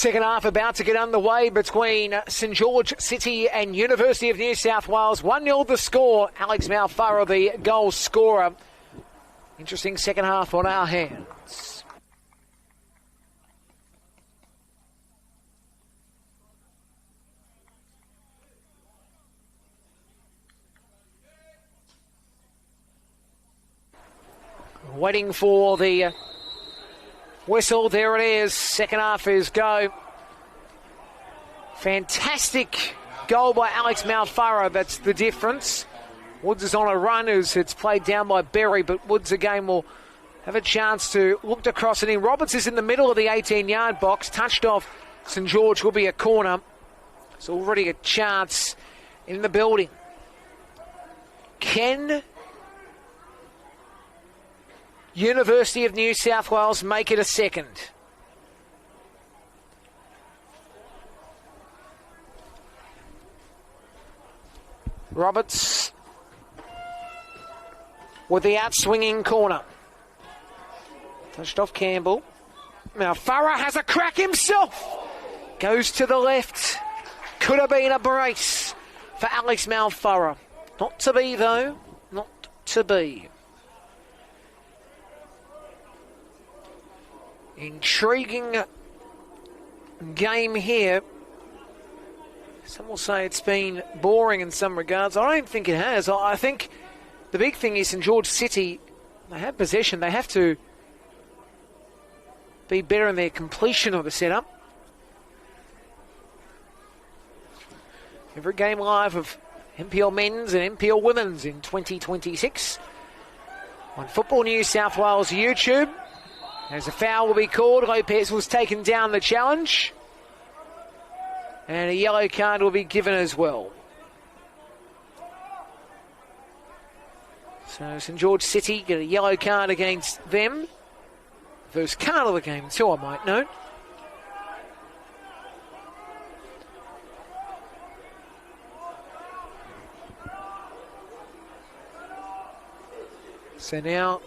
Second half about to get underway between St George City and University of New South Wales. 1-0 the score. Alex Malfarra, the goal scorer. Interesting second half on our hands. Waiting for the whistle. There it is. Second half is go. Fantastic goal by Alex Malfarra. That's the difference. Woods is on a run as it's played down by Berry, but Woods again will have a chance to look to cross it in. Roberts is in the middle of the 18-yard box. Touched off St George, will be a corner. It's already a chance in the building. Can University of New South Wales make it a second? Roberts with the out-swinging corner. Touched off Campbell. Now Farah has a crack himself. Goes to the left. Could have been a brace for Alex Malfarah. Not to be, though. Not to be. Intriguing game here. Some will say it's been boring in some regards. I don't think it has. I think the big thing is St George City, they have possession. They have to be better in their completion of the setup. Every game live of NPL men's and NPL women's in 2026 on Football New South Wales YouTube. As a foul will be called, Lopez was taken down the challenge. And a yellow card will be given as well. So St George City get a yellow card against them. First card of the game too, I might note. So now,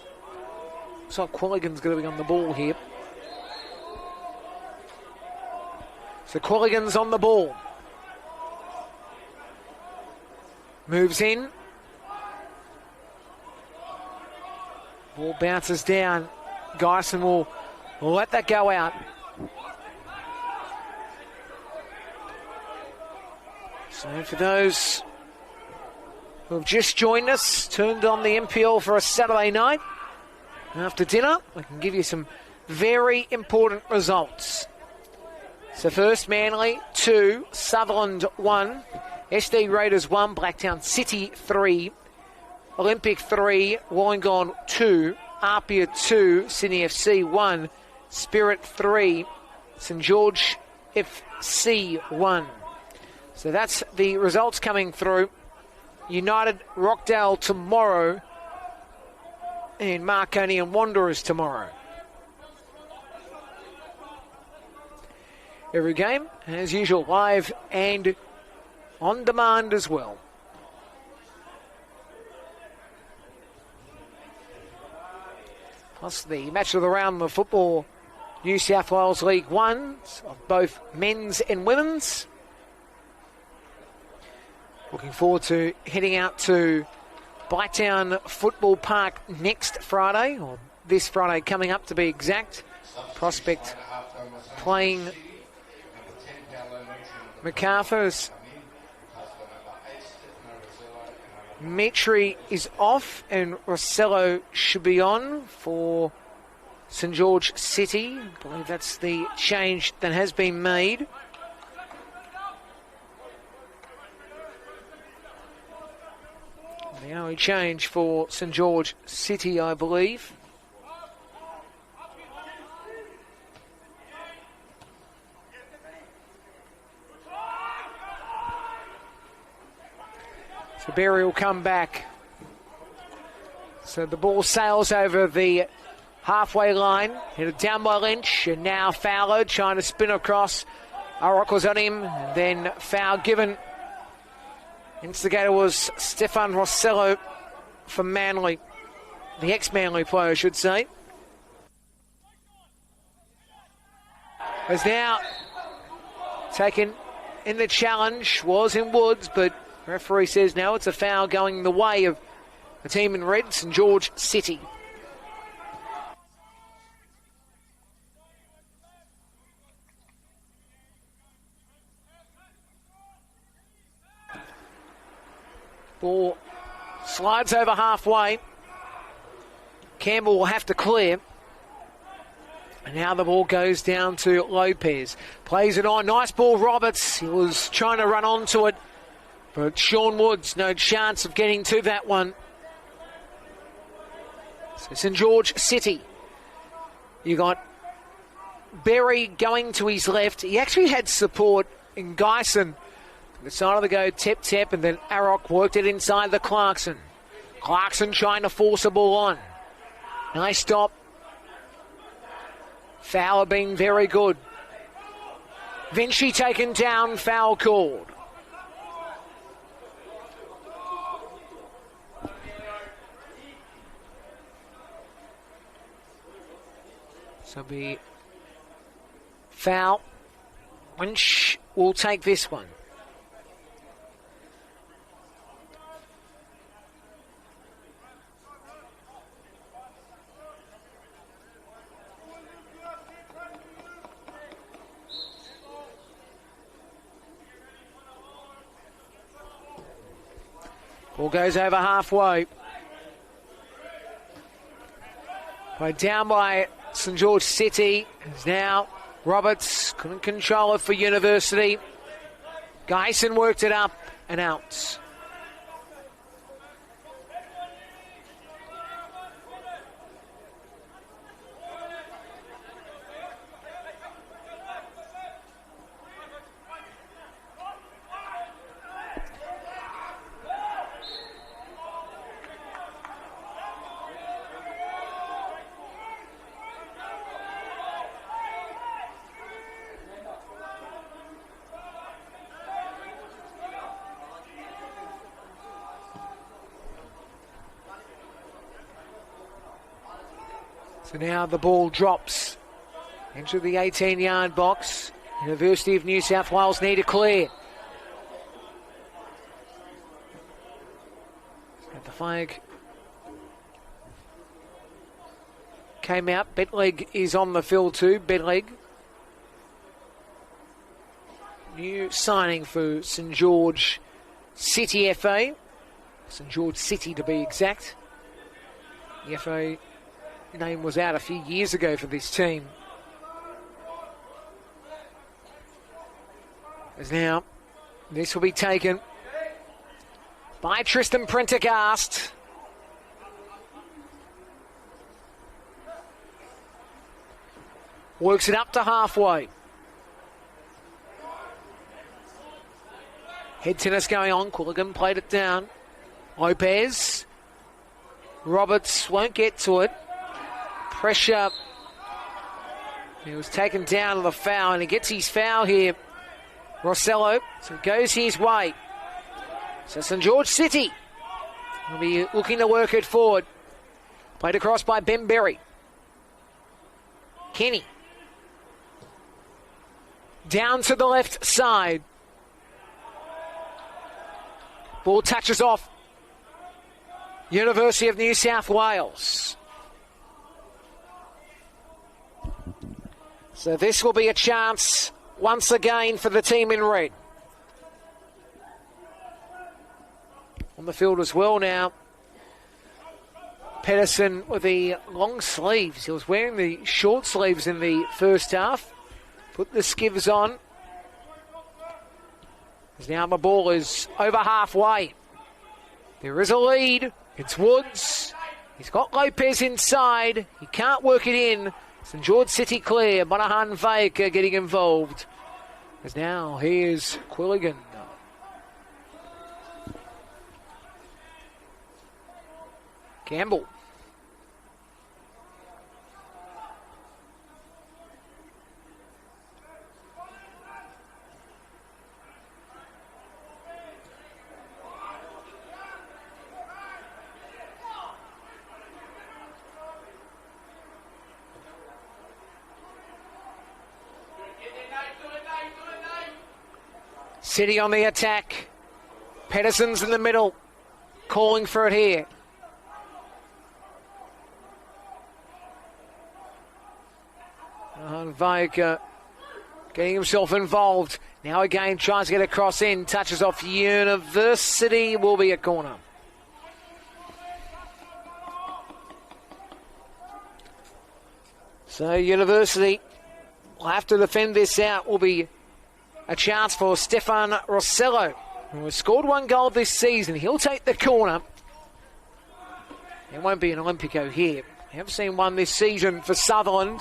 looks like Quilligan's going to be on the ball here. So Quilligan's on the ball. Moves in. Ball bounces down. Geisen will let that go out. So for those who have just joined us, turned on the NPL for a Saturday night, after dinner, we can give you some very important results. So first, Manly 2, Sutherland 1, SD Raiders 1, Blacktown City 3, Olympic 3, Wollongong 2, Apia 2, Sydney FC 1, Spirit 3, St George FC 1. So that's the results coming through. United Rockdale tomorrow, and Marconi and Wanderers tomorrow. Every game, as usual, live and on demand as well. Plus the match of the round, the Football New South Wales League 1, of both men's and women's. Looking forward to heading out to Blacktown Football Park next Friday, or this Friday coming up to be exact. Prospect playing MacArthur. Mitri is off and Rossello should be on for St George City. I believe that's the change that has been made. The only change for St George City, I believe. So Berry will come back. So the ball sails over the halfway line, headed down by Lynch, and now Fowler trying to spin across. Arrock was on him, and then foul given. Instigator was Stefan Rossello from Manly, the ex-Manly player, I should say. Has now taken in the challenge, was in Woods, but referee says no, it's a foul going the way of the team in red, St George City. Ball slides over halfway. Campbell will have to clear. And now the ball goes down to Lopez. Plays it on. Nice ball, Roberts. He was trying to run onto it. But Sean Woods, no chance of getting to that one. So St George City. You got Berry going to his left. He actually had support in Geisen. Decided to go tap, and then Arrock worked it inside the Clarkson. Clarkson trying to force a ball on. Nice stop. Fowler being very good. Vinci taken down, foul called. So be foul. Winch will take this one. Ball goes over halfway. Played down by St George City. Is now Roberts. Couldn't control it for University. Geisen worked it up and out. So now the ball drops into the 18-yard box. University of New South Wales need a clear. The flag came out. Betleg is on the field too. Betleg. New signing for St George City FA. St George City to be exact. The FA name was out a few years ago for this team. As now, this will be taken by Tristan Prendergast. Works it up to halfway. Head tennis going on. Cooligan played it down. Lopez. Roberts won't get to it. Pressure. He was taken down to the foul, and he gets his foul here. Rossello, so it goes his way. So St George City will be looking to work it forward. Played across by Ben Berry. Kenny. Down to the left side. Ball touches off. University of New South Wales. So this will be a chance once again for the team in red. On the field as well now. Pedersen with the long sleeves. He was wearing the short sleeves in the first half. Put the skivs on. As now the ball is over halfway. There is a lead. It's Woods. He's got Lopez inside. He can't work it in. St George City clear. Monahan Vaker getting involved. As now here's Quilligan. Campbell. City on the attack. Pedersen's in the middle. Calling for it here. Vaika getting himself involved. Now again tries to get a cross in. Touches off University. Will be a corner. So University will have to defend this out. Will be a chance for Stefan Rossello. who has scored 1 goal this season. He'll take the corner. There won't be an Olympico here. We have seen one this season for Sutherland.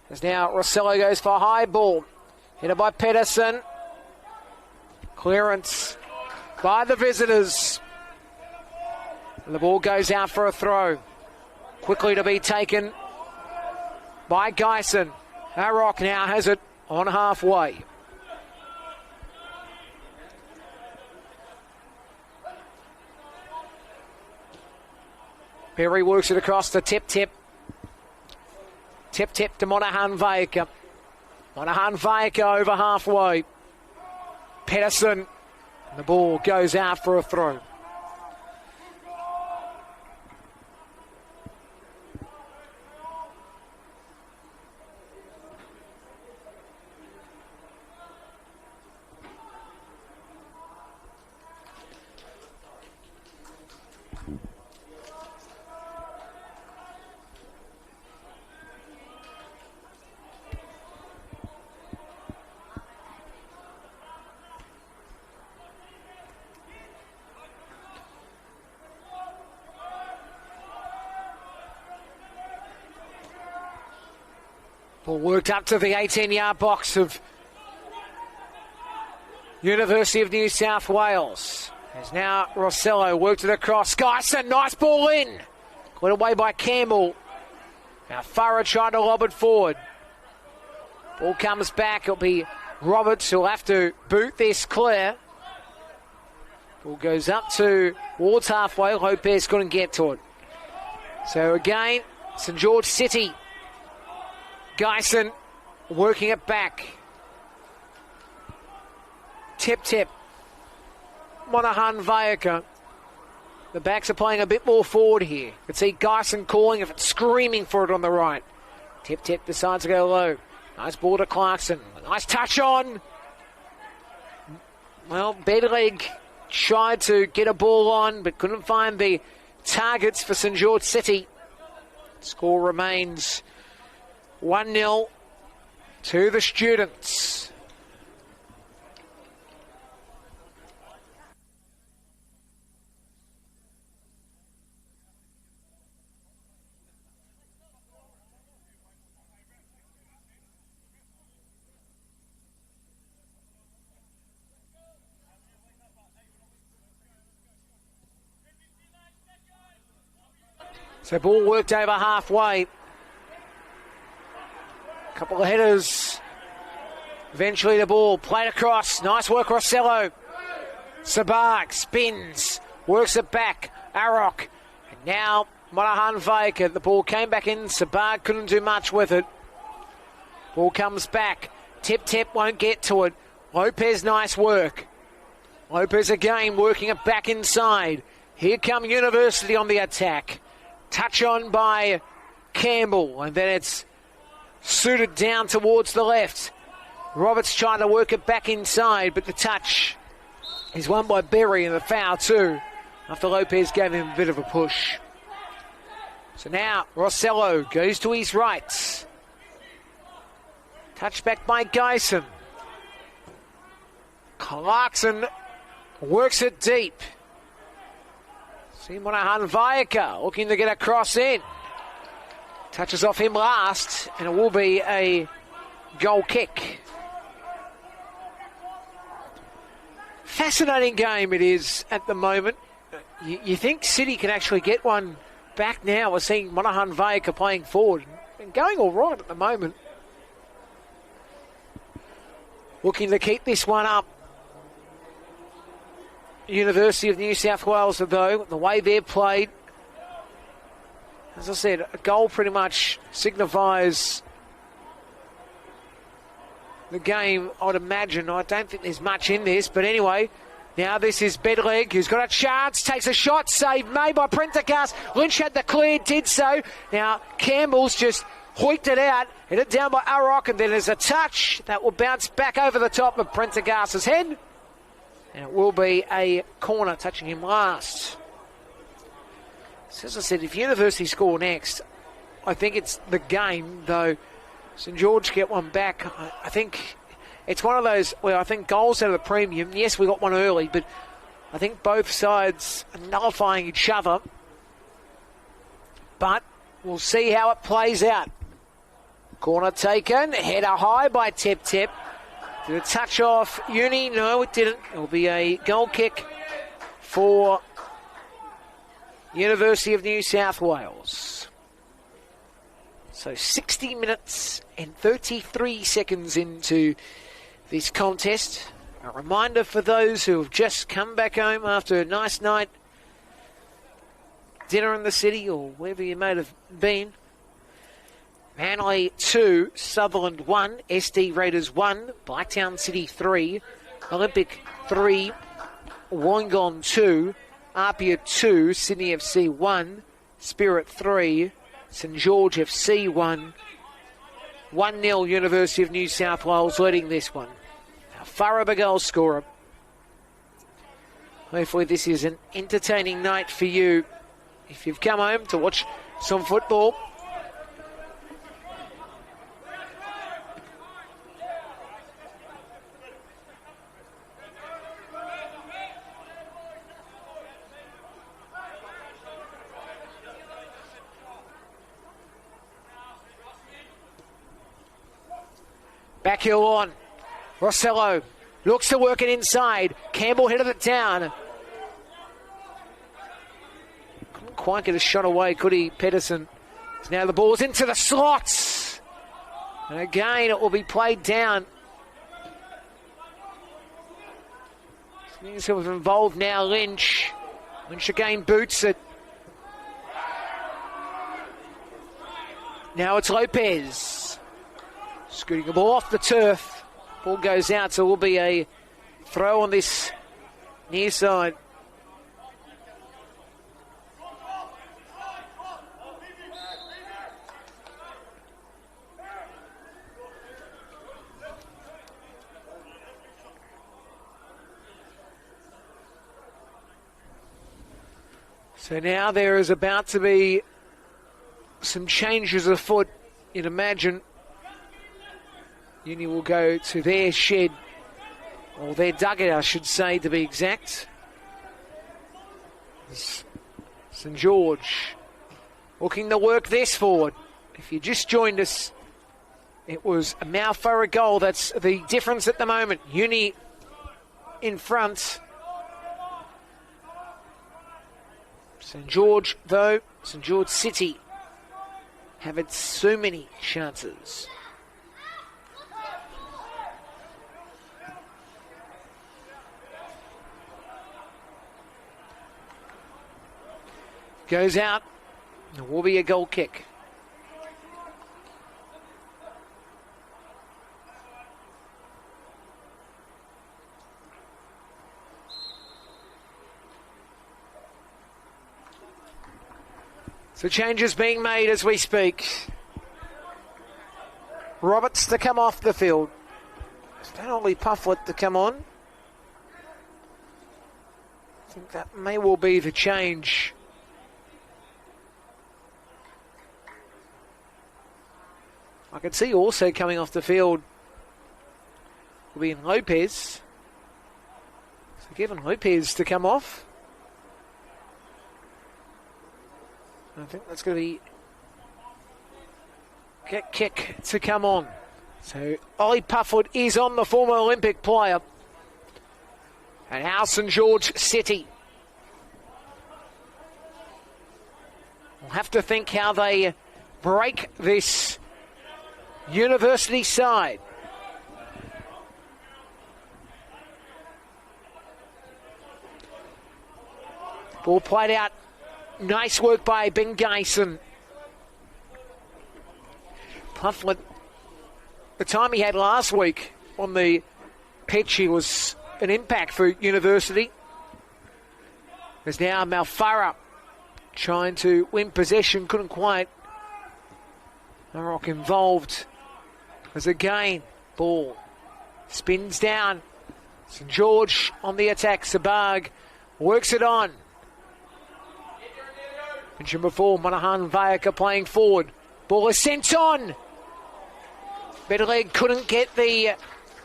As now Rossello goes for a high ball. Headed by Pedersen. Clearance by the visitors. And the ball goes out for a throw. Quickly to be taken by Geisen. Harrock now has it on halfway. Perry works it across to Tip-Tip. Tip-Tip to Monahan Vaika. Monahan Vaika over halfway. Pedersen. The ball goes out for a throw. Ball worked up to the 18-yard box of University of New South Wales. As now Rossello worked it across. Geisen, nice ball in. Cleared away by Campbell. Now Farah tried to lob it forward. Ball comes back. It'll be Roberts who'll have to boot this clear. Ball goes up towards halfway. Lopez couldn't get to it. So again, St George City. Geisen working it back. Tip-Tip. Monahan Vaika. The backs are playing a bit more forward here. You can see Geisen calling if it's screaming for it on the right. Tip-Tip decides to go low. Nice ball to Clarkson. Nice touch on. Well, Bedleg tried to get a ball on but couldn't find the targets for St George City. Score remains 1-0 to the Students. So ball worked over halfway. Couple of headers. Eventually the ball played across. Nice work, Rossello. Sabag spins. Works it back. Arok. And now Monahan Vaika. The ball came back in. Sabag couldn't do much with it. Ball comes back. Tip-Tip won't get to it. Lopez, nice work. Lopez again working it back inside. Here come University on the attack. Touch on by Campbell. And then it's suited down towards the left. Roberts trying to work it back inside, but the touch is won by Berry and the foul too, after Lopez gave him a bit of a push. So now Rossello goes to his right. Touch back by Geisen. Clarkson works it deep. See Monahan Vaika looking to get a cross in. Touches off him last, and it will be a goal kick. Fascinating game it is at the moment. You think City can actually get one back now. We're seeing Monahan Vaika playing forward and going all right at the moment. Looking to keep this one up. University of New South Wales, though, the way they've played, as I said, a goal pretty much signifies the game, I'd imagine. I don't think there's much in this, but anyway, now this is Bedleg, who's got a chance, takes a shot, save made by Prendergast. Lynch had the clear, did so. Now Campbell's just hoiked it out, hit it down by Arok, and then there's a touch that will bounce back over the top of Prendergast's head. And it will be a corner touching him last. So as I said, if University score next, I think it's the game, though St George get one back. I think it's one of those where I think goals have a premium. Yes, we got one early, but I think both sides are nullifying each other. But we'll see how it plays out. Corner taken, header high by Tep. Did it touch off Uni? No, it didn't. It'll be a goal kick for University of New South Wales. So 60 minutes and 33 seconds into this contest. A reminder for those who have just come back home after a nice night, dinner in the city or wherever you may have been. Manly 2, Sutherland 1, SD Raiders 1, Blacktown City 3, Olympic 3, Wollongong 2, Apia 2, Sydney FC 1, Spirit 3, St George FC 1, 1-0 University of New South Wales leading this one. Now Farah the goal scorer. Hopefully this is an entertaining night for you if you've come home to watch some football. Back heel on. Rossello looks to work it inside. Campbell headed it down. Couldn't quite get a shot away, could he, Pedersen? So now the ball's into the slots. And again, it will be played down. Things have involved now, Lynch. Lynch again boots it. Now it's Lopez. Scooting the ball off the turf. Ball goes out, so it will be a throw on this near side. So now there is about to be some changes afoot, you'd imagine. Uni will go to their shed, or their dugout, I should say, to be exact. St George looking to work this forward. If you just joined us, it was a Malfara goal. That's the difference at the moment. Uni in front. St George, though, St George City have had so many chances. Goes out. It will be a goal kick. So changes being made as we speak. Roberts to come off the field. Stanley Pufflet to come on. I think that may well be the change. I can see also coming off the field will be in Lopez. So Kevin Lopez to come off. I think that's going to be kick to come on. So Ollie Puffwood is on, the former Olympic player. And now St George City will have to think how they break this University side. Ball played out. Nice work by Ben Geisen. Pufflet, the time he had last week on the pitch, he was an impact for University. There's now Malfara trying to win possession, couldn't quite. Maroc involved as again, ball spins down. St George on the attack. Sabag works it on. Mentioned before, Monahan Vayaka playing forward. Ball is sent on. Better leg couldn't get the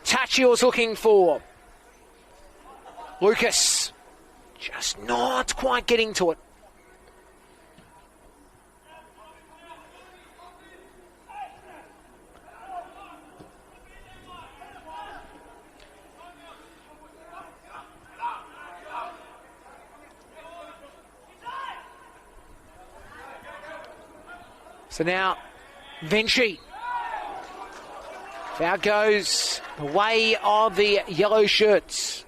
touch he was looking for. Lucas just not quite getting to it. So now, Vinci. Foul goes the way of the yellow shirts.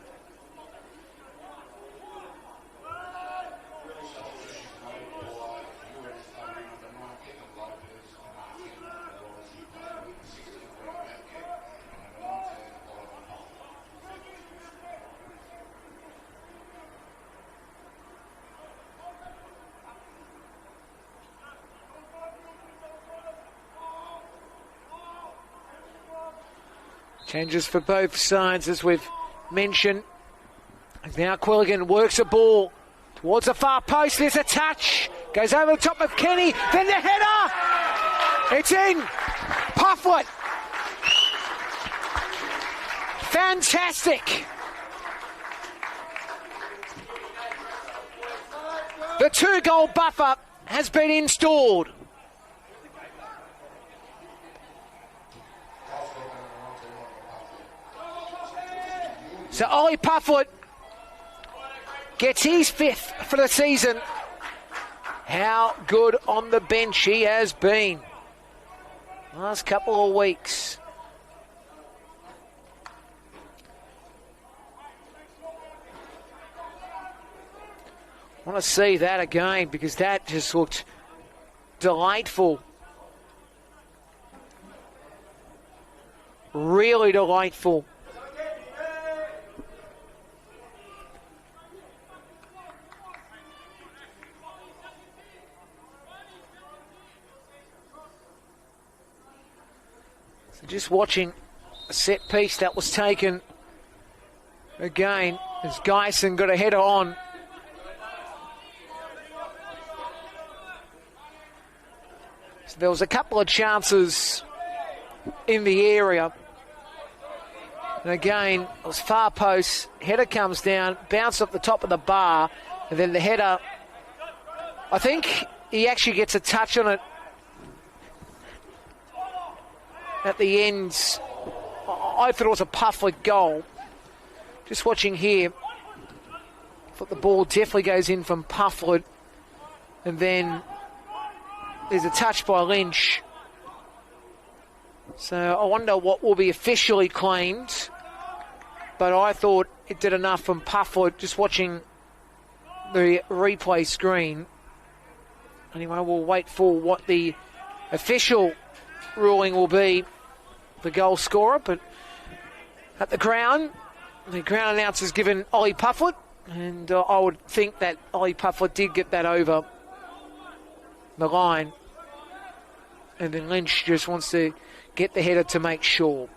Changes for both sides, as we've mentioned. Now Quilligan works a ball towards the far post. There's a touch. Goes over the top of Kenny. Then the header. It's in. Pufflet. Fantastic. The 2-goal buffer has been installed. So Ollie Pufflet gets his 5th for the season. How good on the bench he has been last couple of weeks. I want to see that again because that just looked delightful. Really delightful. Just watching a set piece that was taken again as Geisen got a header on. So there was a couple of chances in the area. And again, it was far post. Header comes down, bounce off the top of the bar, and then the header, I think he actually gets a touch on it at the ends. I thought it was a Pufflet goal. Just watching here, I thought the ball definitely goes in from Pufflet, and then there's a touch by Lynch. So I wonder what will be officially claimed, but I thought it did enough from Pufflet. Just watching the replay screen. Anyway, we'll wait for what the official ruling will be, the goal scorer, but at the ground announcer's given Ollie Pufflet, and I would think that Ollie Pufflet did get that over the line, and then Lynch just wants to get the header to make sure.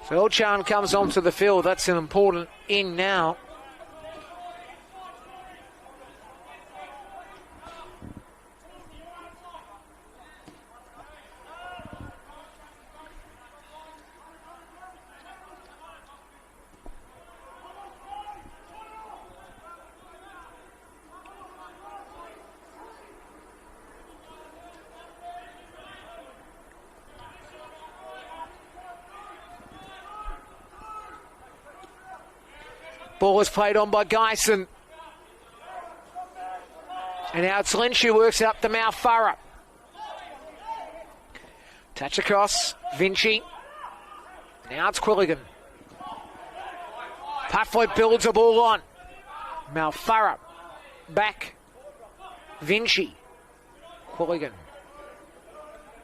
So Elchan comes onto the field. That's an important in now. Ball is played on by Geisen. And now it's Lynch who works it up to Malfara. Touch across, Vinci. Now it's Quilligan. Pufflet builds a ball on. Malfara. Back. Vinci. Quilligan.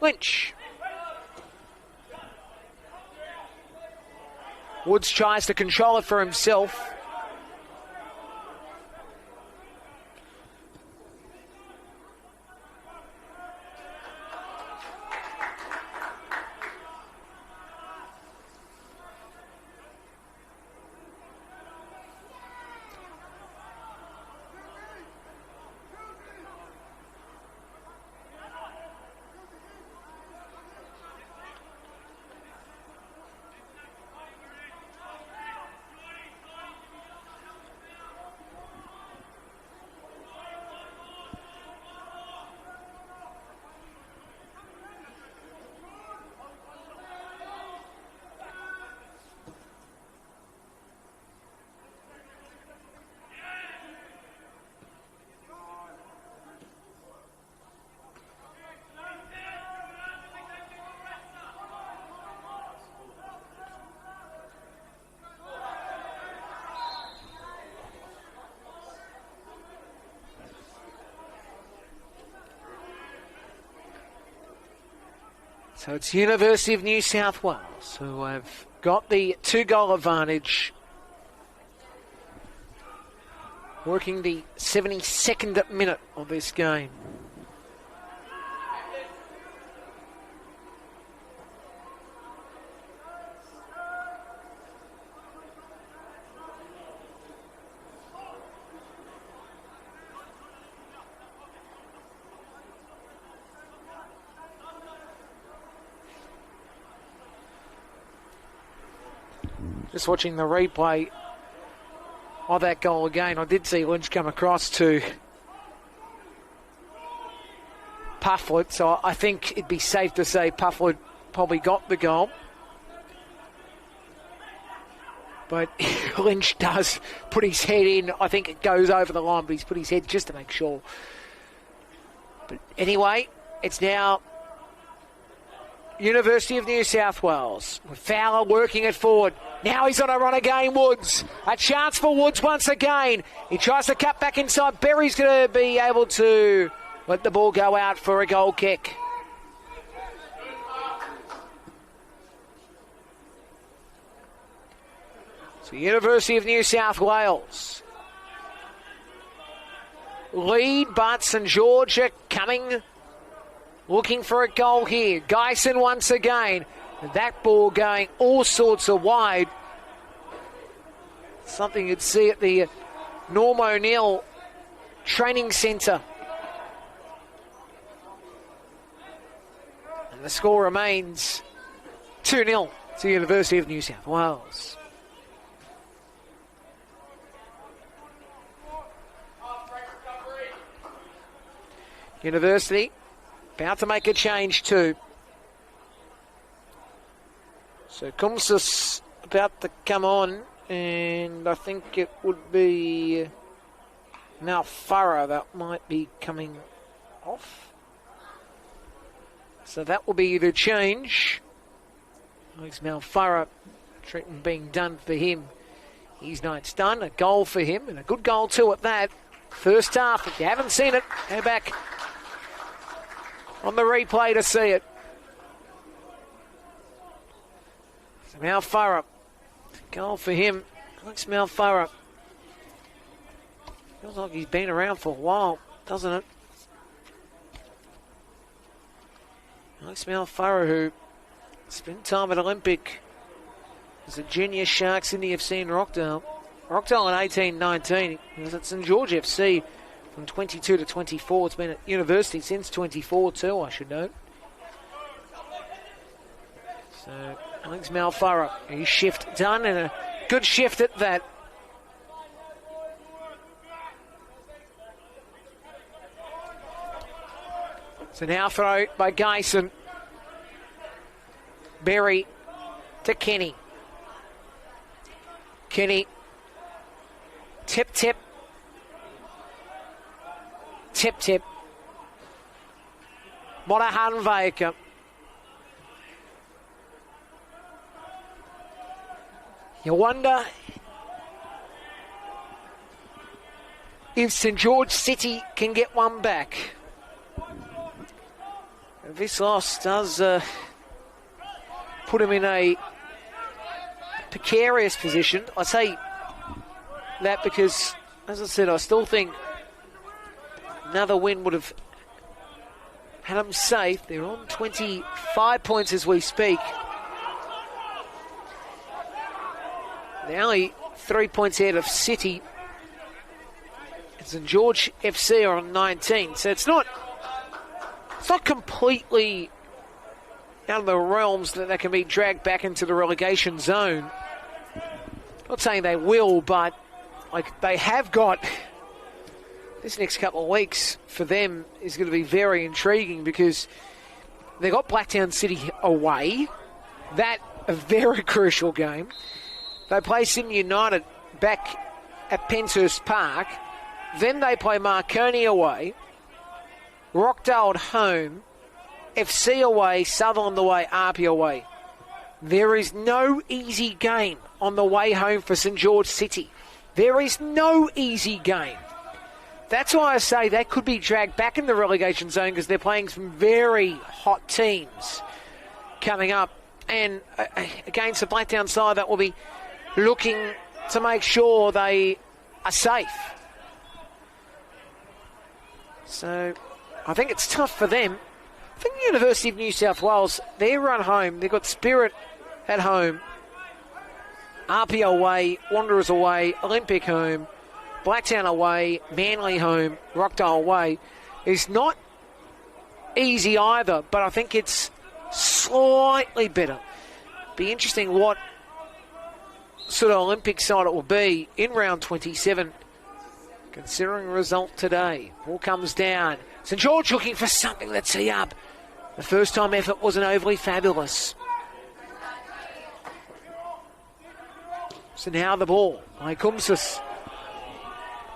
Lynch. Woods tries to control it for himself. So it's University of New South Wales who have got the 2-goal advantage. Working the 72nd minute of this game. Just watching the replay of that goal again, I did see Lynch come across to Pufflet, so I think it'd be safe to say Pufflet probably got the goal. But Lynch does put his head in. I think it goes over the line, but he's put his head just to make sure. But anyway, it's now University of New South Wales. With Fowler working it forward. Now he's on a run again, Woods. A chance for Woods once again. He tries to cut back inside. Berry's going to be able to let the ball go out for a goal kick. So University of New South Wales lead, but St George are coming, looking for a goal here. Geisen once again. That ball going all sorts of wide. Something you'd see at the Norm O'Neill Training Centre. And the score remains 2-0 to University of New South Wales. University about to make a change too. So Kumsus about to come on, and I think it would be now Farah that might be coming off. So that will be the change. Alex Malfarah, treatment being done for him. His night's done. A goal for him, and a good goal too at that. First half, if you haven't seen it, go back on the replay to see it. So Malfarah, goal for him. Alex Malfarah. Feels like he's been around for a while, doesn't it? Alex Malfarah, who spent time at Olympic as a junior Sharks in the FC in Rockdale. Rockdale in 18-19. He was at St George FC from 22 to 24. It's been at university since 24 too, I should note. So Alex Malfarah, his shift done, and a good shift at that. So now throw by Geisen. Berry to Kenny. Kenny. Tip, tip. Tip, tip. Monahan Vaker. You wonder if St George City can get one back. This loss does put him in a precarious position. I say that because, as I said, I still think another win would have had them safe. They're on 25 points as we speak. They're only 3 points ahead of City. And St George FC are on 19. So it's not completely out of the realms that they can be dragged back into the relegation zone. Not saying they will, but like they have got this next couple of weeks for them is going to be very intriguing because they got Blacktown City away. That a very crucial game. They play Sydney United back at Penshurst Park. Then they play Marconi away. Rockdale at home, FC away, Sutherland away, RP away. There is no easy game on the way home for St George City. There is no easy game. That's why I say they could be dragged back in the relegation zone because they're playing some very hot teams. coming up. And against the Blacktown side that will be looking to make sure they are safe. So I think it's tough for them. I think the University of New South Wales, they run home. They've got Spirit at home, RPO away, Wanderers away, Olympic home, Blacktown away, Manly home, Rockdale away. It's not easy either, but I think it's slightly better. Be interesting what sort of Olympic side it will be in round 27, considering the result today. Ball comes down. St George looking for something. Let's see up. The first time effort wasn't overly fabulous. So now the ball. Kumsis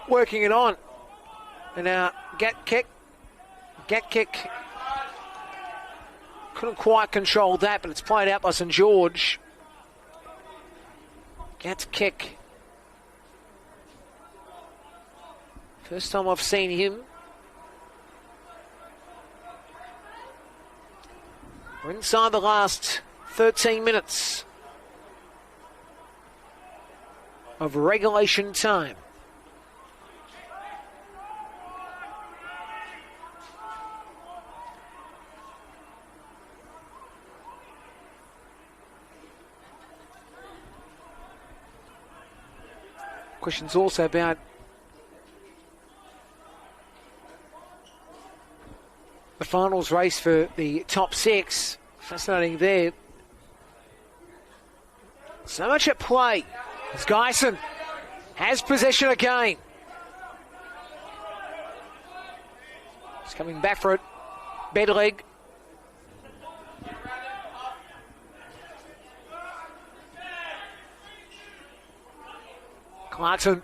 working it on. And now get kick. Couldn't quite control that, but it's played out by St George. Gets kick. First time I've seen him. We're inside the last 13 minutes of regulation time. Questions also about the finals race for the top 6. Fascinating there. So much at play as Geisen has possession again. He's coming back for it. Bedleg. Clarkson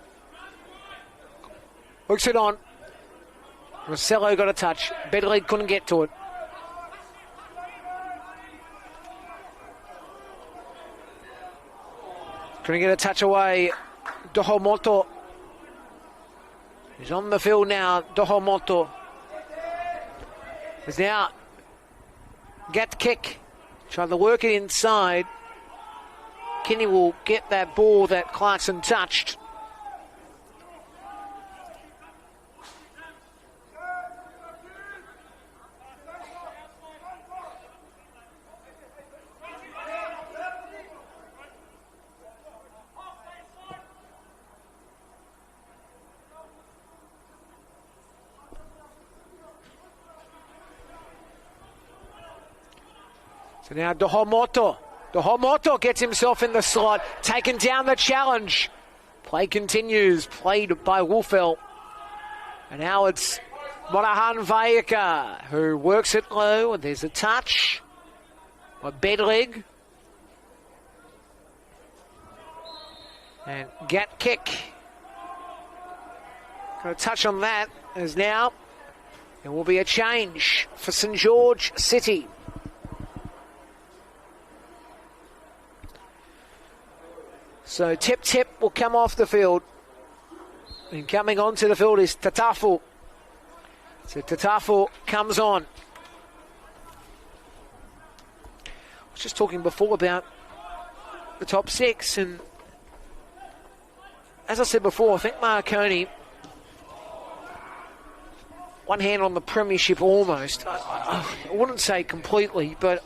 hooks it on. Rossello got a touch. Bedleg couldn't get to it. Couldn't get a touch away. Dohomoto. He's on the field now. Dohomoto. Is now. Get kick. Trying to work it inside. Kenny will get that ball that Clarkson touched. So now Dohomoto. Dohomoto gets himself in the slot, taken down the challenge. Play continues, played by Wolfell. And now it's Monahan Vayaka, who works it low, and there's a touch by Bedleg. And Gat kick. Got a touch on that, as now there will be a change for St George City. So Tip will come off the field. And coming onto the field is Tatafu. So Tatafu comes on. I was just talking before about the top 6, and as I said before, I think Marconi, one hand on the premiership almost. I wouldn't say completely, but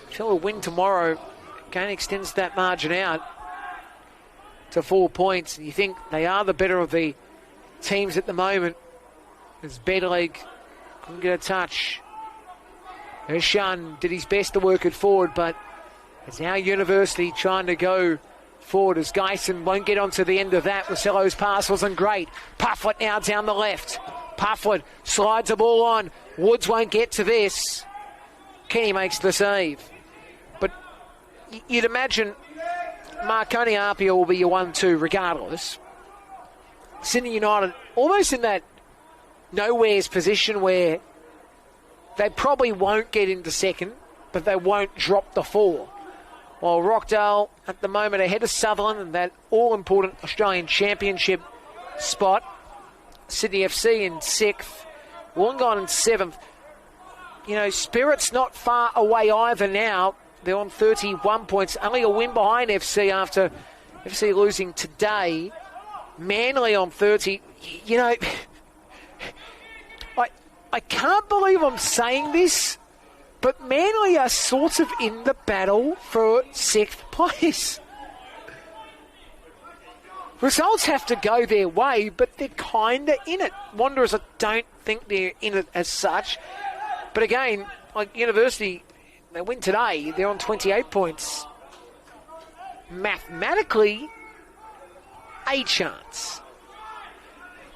if they'll win tomorrow, again extends that margin out to 4 points. You think they are the better of the teams at the moment, as Bedleg couldn't get a touch. Hershan did his best to work it forward, but it's now University trying to go forward as Geisen won't get onto the end of that. Rossello's pass wasn't great. Pufflet now down the left. Pufflet slides the ball on. Woods won't get to this. Kenny makes the save. But you'd imagine Marconi Apia will be your 1-2 regardless. Sydney United almost in that nowhere's position where they probably won't get into second, but they won't drop the 4. While Rockdale at the moment ahead of Sutherland in that all-important Australian Championship spot. Sydney FC in 6th. Wollongong in 7th. You know, Spirit's not far away either now. They're on 31 points. Only a win behind FC after FC losing today. Manly on 30. You know, I can't believe I'm saying this, but Manly are sort of in the battle for 6th place. Results have to go their way, but they're kind of in it. Wanderers, I don't think they're in it as such. But again, like University, they win today. They're on 28 points. Mathematically, a chance.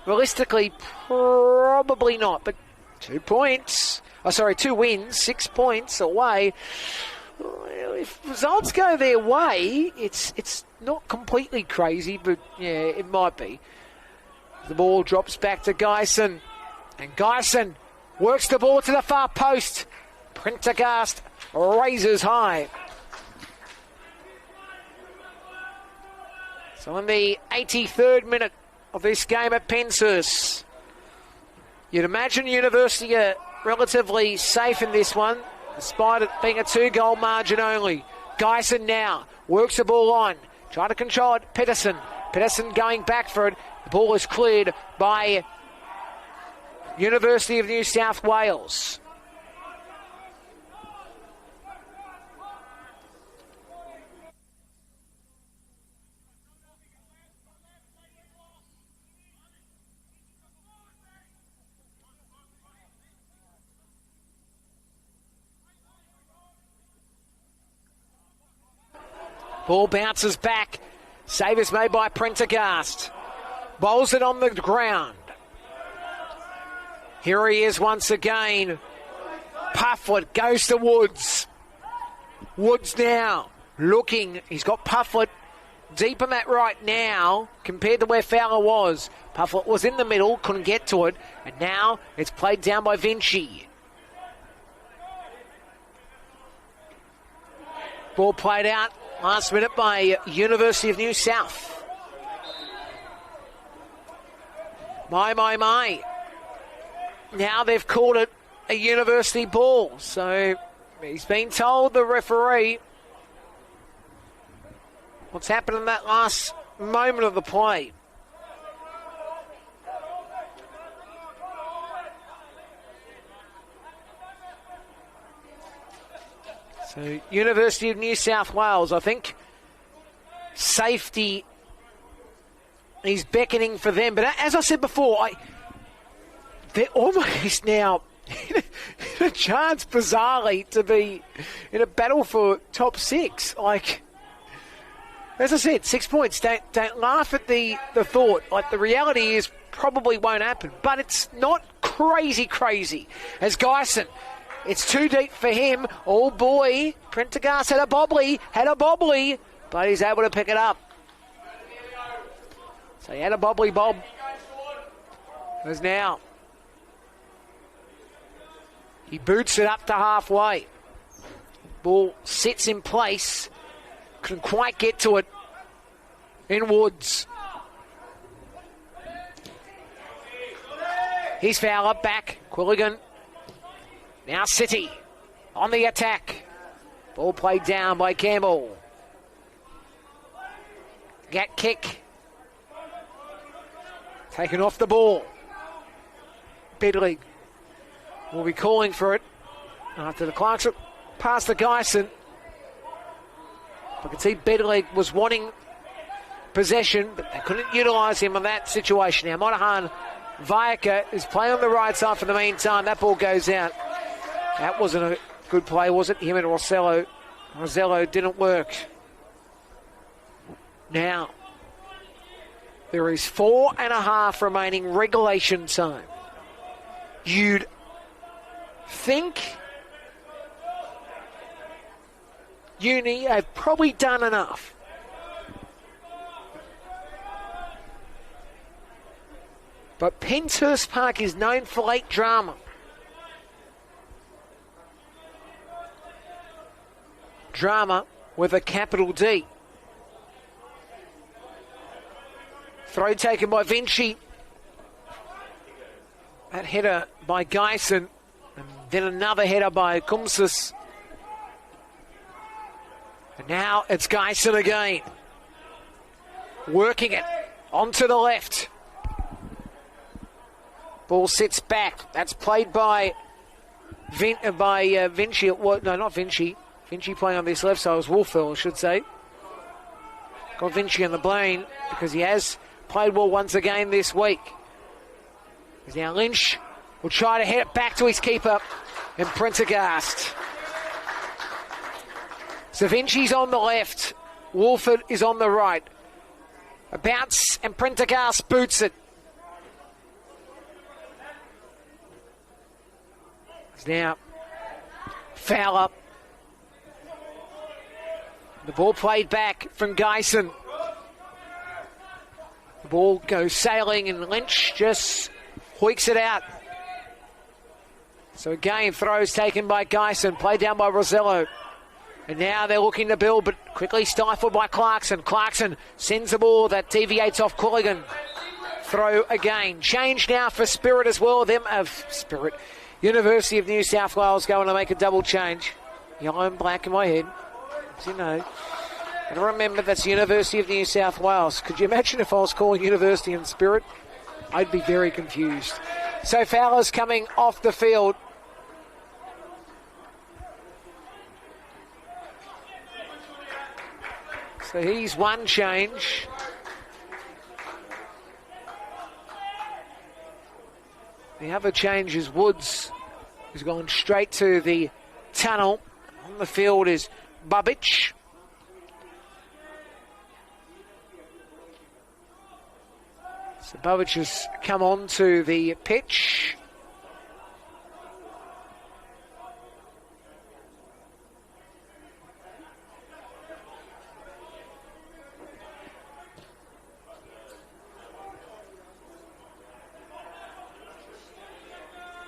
Realistically, probably not. But 2 points. 2 wins, 6 points away. Well, if results go their way, it's not completely crazy, but yeah, it might be. The ball drops back to Geisen, and Geisen works the ball to the far post. Prendergast raises high. So in the 83rd minute of this game at Penshurst, you'd imagine University are relatively safe in this one, despite it being a 2-goal margin only. Geisen now works the ball on, trying to control it. Pedersen going back for it. The ball is cleared by University of New South Wales. Ball bounces back. Save is made by Prendergast. Bowls it on the ground. Here he is once again. Pufflet goes to Woods. Woods now looking. He's got Pufflet deep in that right now compared to where Fowler was. Pufflet was in the middle, couldn't get to it. And now it's played down by Vinci. Ball played out last minute by University of New South. My. Now they've called it a University ball. So he's been told, the referee, what's happened in that last moment of the play. So University of New South Wales, I think safety is beckoning for them. But as I said before, they're almost now in a chance, bizarrely, to be in a battle for top 6. Like, as I said, 6 points. Don't laugh at the thought. Like, the reality is probably won't happen. But it's not crazy. As Geisen, it's too deep for him. Oh boy, Prendergast had a bobbly, but he's able to pick it up. So he had a bobbly bob. As now he boots it up to halfway. Ball sits in place. Couldn't quite get to it. In Woods. He's Fowler back. Quilligan. Now City on the attack. Ball played down by Campbell. Gat kick. Taken off the ball. Bedley will be calling for it after the Clarkson pass to Geisen. I can see Bedley was wanting possession, but they couldn't utilise him in that situation. Now Monahan Vajaka is playing on the right side for the meantime. That ball goes out. That wasn't a good play, was it? Him and Rosello. Rosello didn't work. Now, there is 4.5 remaining regulation time. You'd think Uni have probably done enough. But Penshurst Park is known for late drama. Drama with a capital D. Throw taken by Vinci. That header by Geisen. And then another header by Kumsis. And now it's Geisen again. Working it onto the left. Ball sits back. That's played by Vinci. No, not Vinci. Vinci playing on this left side. It was Wolfville, I should say. Got Vinci on the blame because he has played well once again this week. As now Lynch will try to hit it back to his keeper and Prendergast. So Vinci's on the left. Wolford is on the right. A bounce and Prendergast boots it. It's now Fowler. The ball played back from Geisen. The ball goes sailing and Lynch just hoiks it out. So again, throws taken by Geisen, played down by Rosello. And now they're looking to build, but quickly stifled by Clarkson. Clarkson sends the ball that deviates off Quilligan. Throw again. Change now for Spirit as well. Spirit. University of New South Wales going to make a double change. Yellow and black in my head. As you know. And remember, that's University of New South Wales. Could you imagine if I was calling University and Spirit? I'd be very confused. So Fowler's coming off the field. So he's one change. The other change is Woods, who's gone straight to the tunnel. On the field is Bubic. So Bubic has come on to the pitch.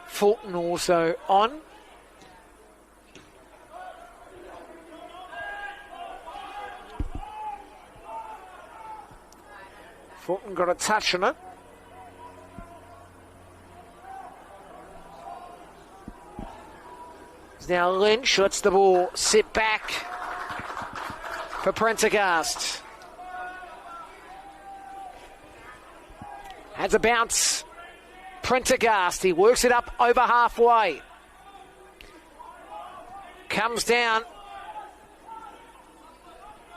Fulton also on. Fulton got a touch on it. Now Lynch lets the ball sit back for Prendergast. Has a bounce. Prendergast, he works it up over halfway. Comes down.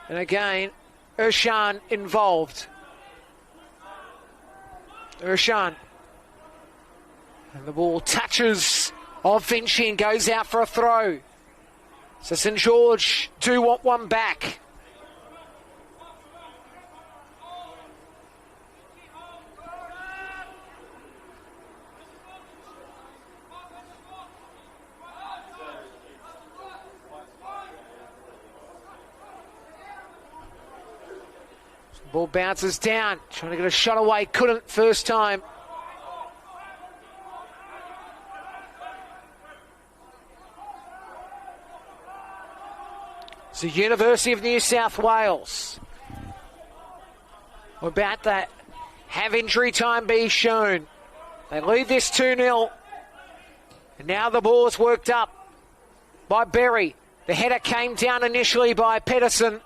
And again, Urshan involved. Urshan. And the ball touches of Vinci and goes out for a throw. So St George do want one back. Ball bounces down, trying to get a shot away, couldn't first time. So University of New South Wales, we're about to have injury time be shown. They lead this 2-0. And now the ball is worked up by Berry. The header came down initially by Pedersen.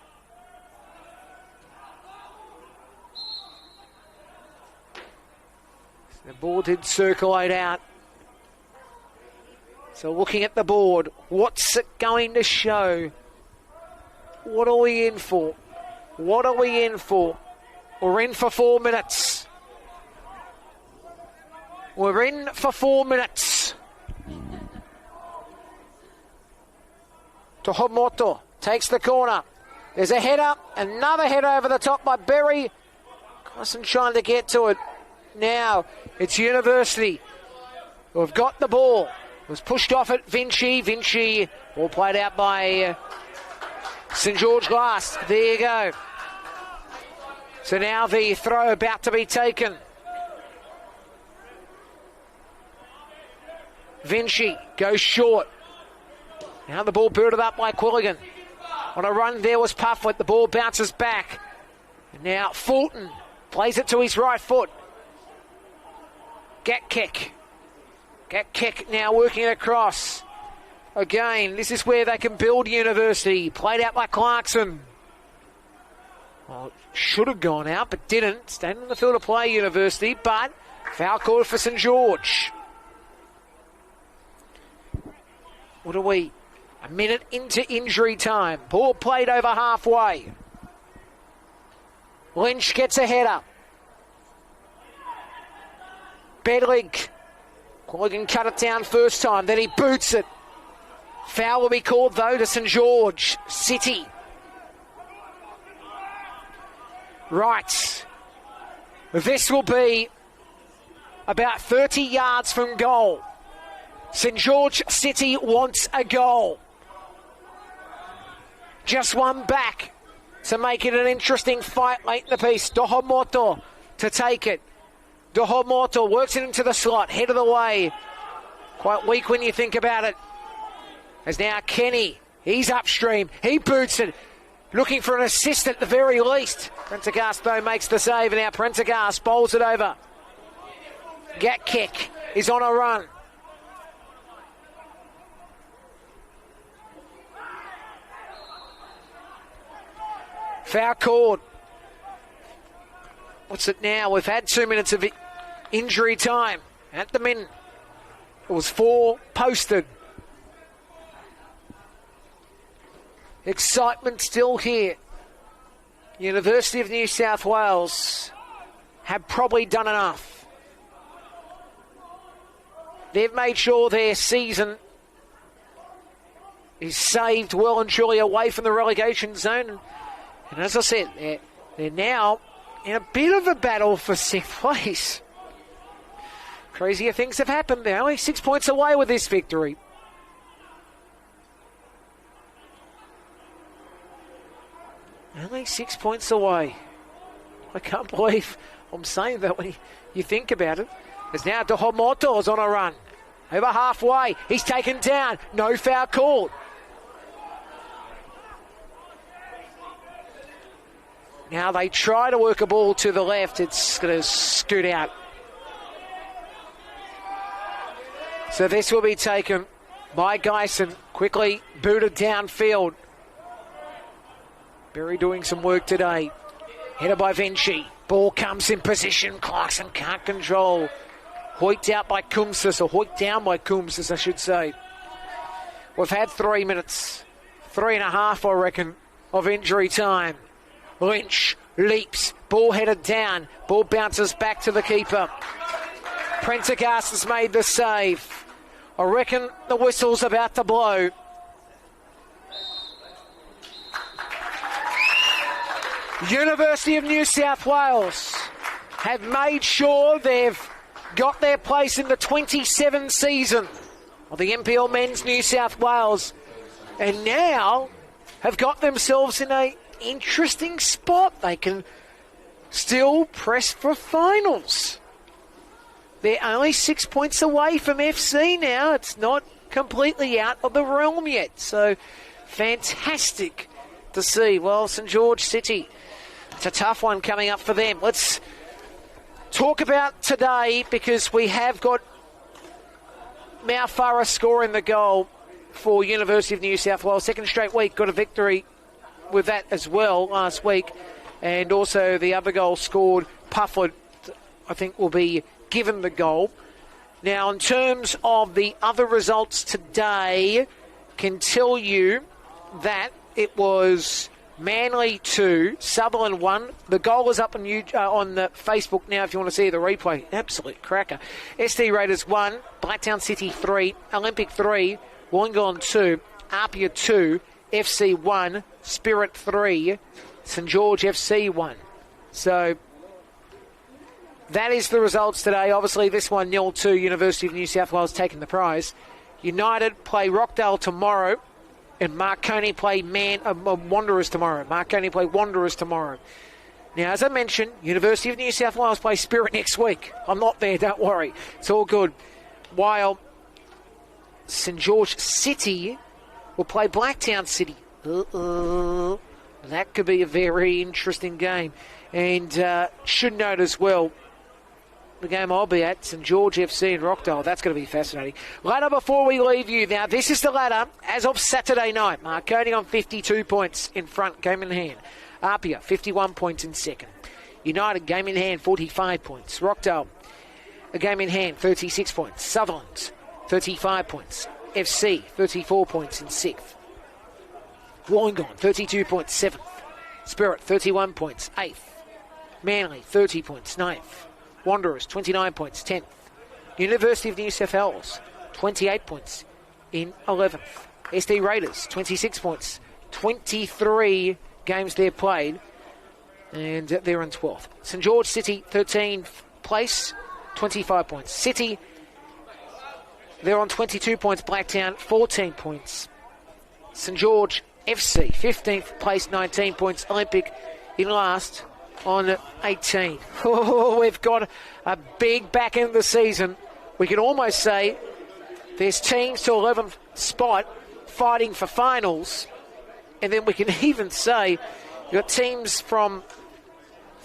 The ball did circulate out. So looking at the board, what's it going to show? What are we in for? What are we in for? We're in for 4 minutes. We're in for 4 minutes. Tohomoto takes the corner. There's a header, another header over the top by Berry. Carson trying to get to it. Now it's University who have got the ball. It was pushed off at Vinci. Vinci, ball played out by St George Glass. There you go. So now the throw about to be taken. Vinci goes short. Now the ball booted up by Quilligan. On a run there was Pufflet. The ball bounces back. And now Fulton plays it to his right foot. Get kick now working across. Again, this is where they can build University. Played out by Clarkson. Well, should have gone out, but didn't. Stayed on the field to play, University, but foul call for St George. What are we? A minute into injury time. Ball played over halfway. Lynch gets a header. Bedlig. Corrigan cut it down first time, then he boots it. Foul will be called, though, to St George City. Right. This will be about 30 yards from goal. St George City wants a goal. Just one back to make it an interesting fight late in the piece. Dohomoto to take it. Dohomoto works it into the slot, head of the way. Quite weak when you think about it. As now Kenny, he's upstream, he boots it. Looking for an assist at the very least. Prendergast, though, makes the save, and now Prendergast bowls it over. Gatkick is on a run. Foul called. What's it now? We've had 2 minutes of injury time. At the minute, it was 4 posted. Excitement still here. University of New South Wales have probably done enough. They've made sure their season is saved well and truly away from the relegation zone. And as I said, they're now in a bit of a battle for 6th place. Crazier things have happened. They're only 6 points away with this victory. Only 6 points away. I can't believe I'm saying that when you think about it. As now Dohomoto's on a run. Over halfway. He's taken down. No foul called. Now they try to work a ball to the left. It's going to scoot out. So this will be taken by Geisen. Quickly booted downfield. Berry doing some work today. Headed by Vinci. Ball comes in position. Clarkson can't control. Hoiked out by Kumsis, or hoiked down by Kumsis, I should say. We've had 3 minutes. 3.5, I reckon, of injury time. Lynch leaps. Ball headed down. Ball bounces back to the keeper. Prendergast has made the save. I reckon the whistle's about to blow. University of New South Wales have made sure they've got their place in the 27 season of the NPL Men's New South Wales, and now have got themselves in an interesting spot. They can still press for finals. They're only 6 points away from FC now. It's not completely out of the realm yet. So fantastic to see. Well, St George City, it's a tough one coming up for them. Let's talk about today, because we have got Mau Farah scoring the goal for University of New South Wales. Second straight week, got a victory with that as well last week. And also the other goal scored, Pufford, I think, will be given the goal. Now, in terms of the other results today, can tell you that it was Manly 2, Sutherland 1. The goal is up on the Facebook now if you want to see the replay. Absolute cracker. SD Raiders 1, Blacktown City 3, Olympic 3, Wollongong 2, Apia 2, FC 1, Spirit 3, St George FC 1. So that is the results today. Obviously, this one 0-2, University of New South Wales taking the prize. United play Rockdale tomorrow, and Marconi play Wanderers tomorrow. Marconi play Wanderers tomorrow. Now, as I mentioned, University of New South Wales play Spirit next week. I'm not there, don't worry. It's all good. While St George City will play Blacktown City. That could be a very interesting game. And should note as well, the game I'll be at, St George FC in Rockdale. That's going to be fascinating. Ladder before we leave you. Now, this is the ladder as of Saturday night. Marconi on 52 points in front, game in hand. Apia, 51 points in second. United, game in hand, 45 points. Rockdale, a game in hand, 36 points. Sutherland, 35 points. FC, 34 points in sixth. Wollongong, 32 points, seventh. Spirit, 31 points, eighth. Manly, 30 points, 9th. Wanderers, 29 points, 10th. University of New South Wales, 28 points in 11th. SD Raiders, 26 points, 23 games they've played, and they're in 12th. St George City, 13th place, 25 points. City, they're on 22 points. Blacktown, 14 points. St George FC, 15th place, 19 points. Olympic in last on 18. Oh, we've got a big back end of the season. We can almost say there's teams to 11th spot fighting for finals, and then we can even say you've got teams from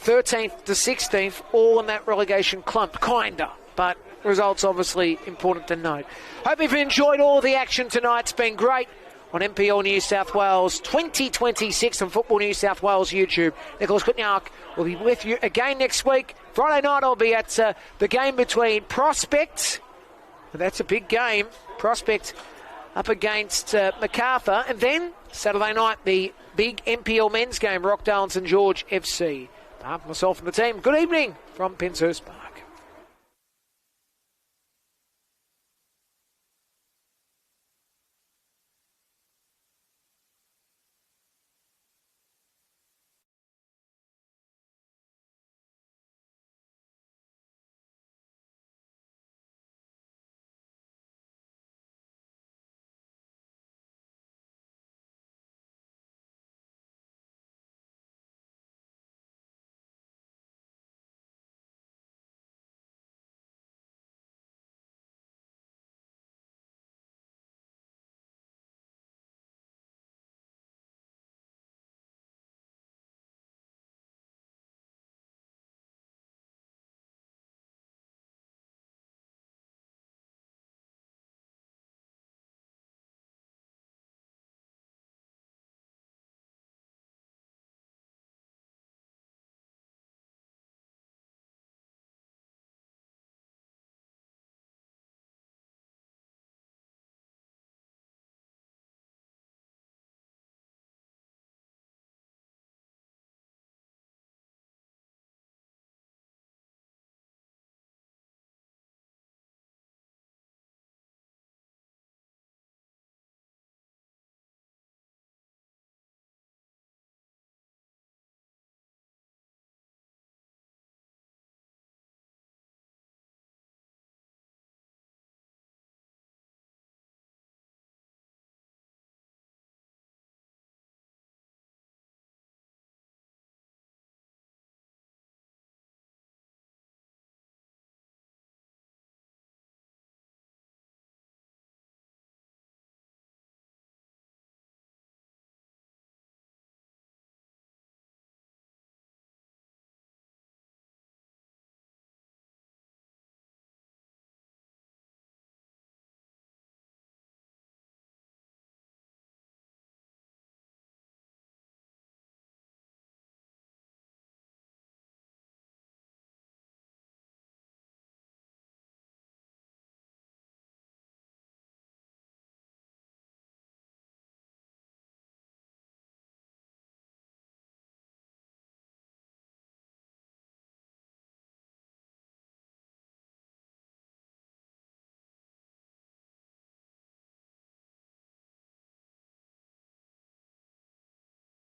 13th to 16th all in that relegation clump, kinda, but results obviously important to note. Hope you've enjoyed all the action tonight. It's been great on NPL New South Wales 2026 on Football New South Wales YouTube. Nicholas Kutniak will be with you again next week. Friday night I'll be at the game between Prospect, that's a big game, Prospect up against MacArthur, and then Saturday night the big NPL men's game, Rockdale and St George FC. Myself and the team, good evening from Penshurst Park.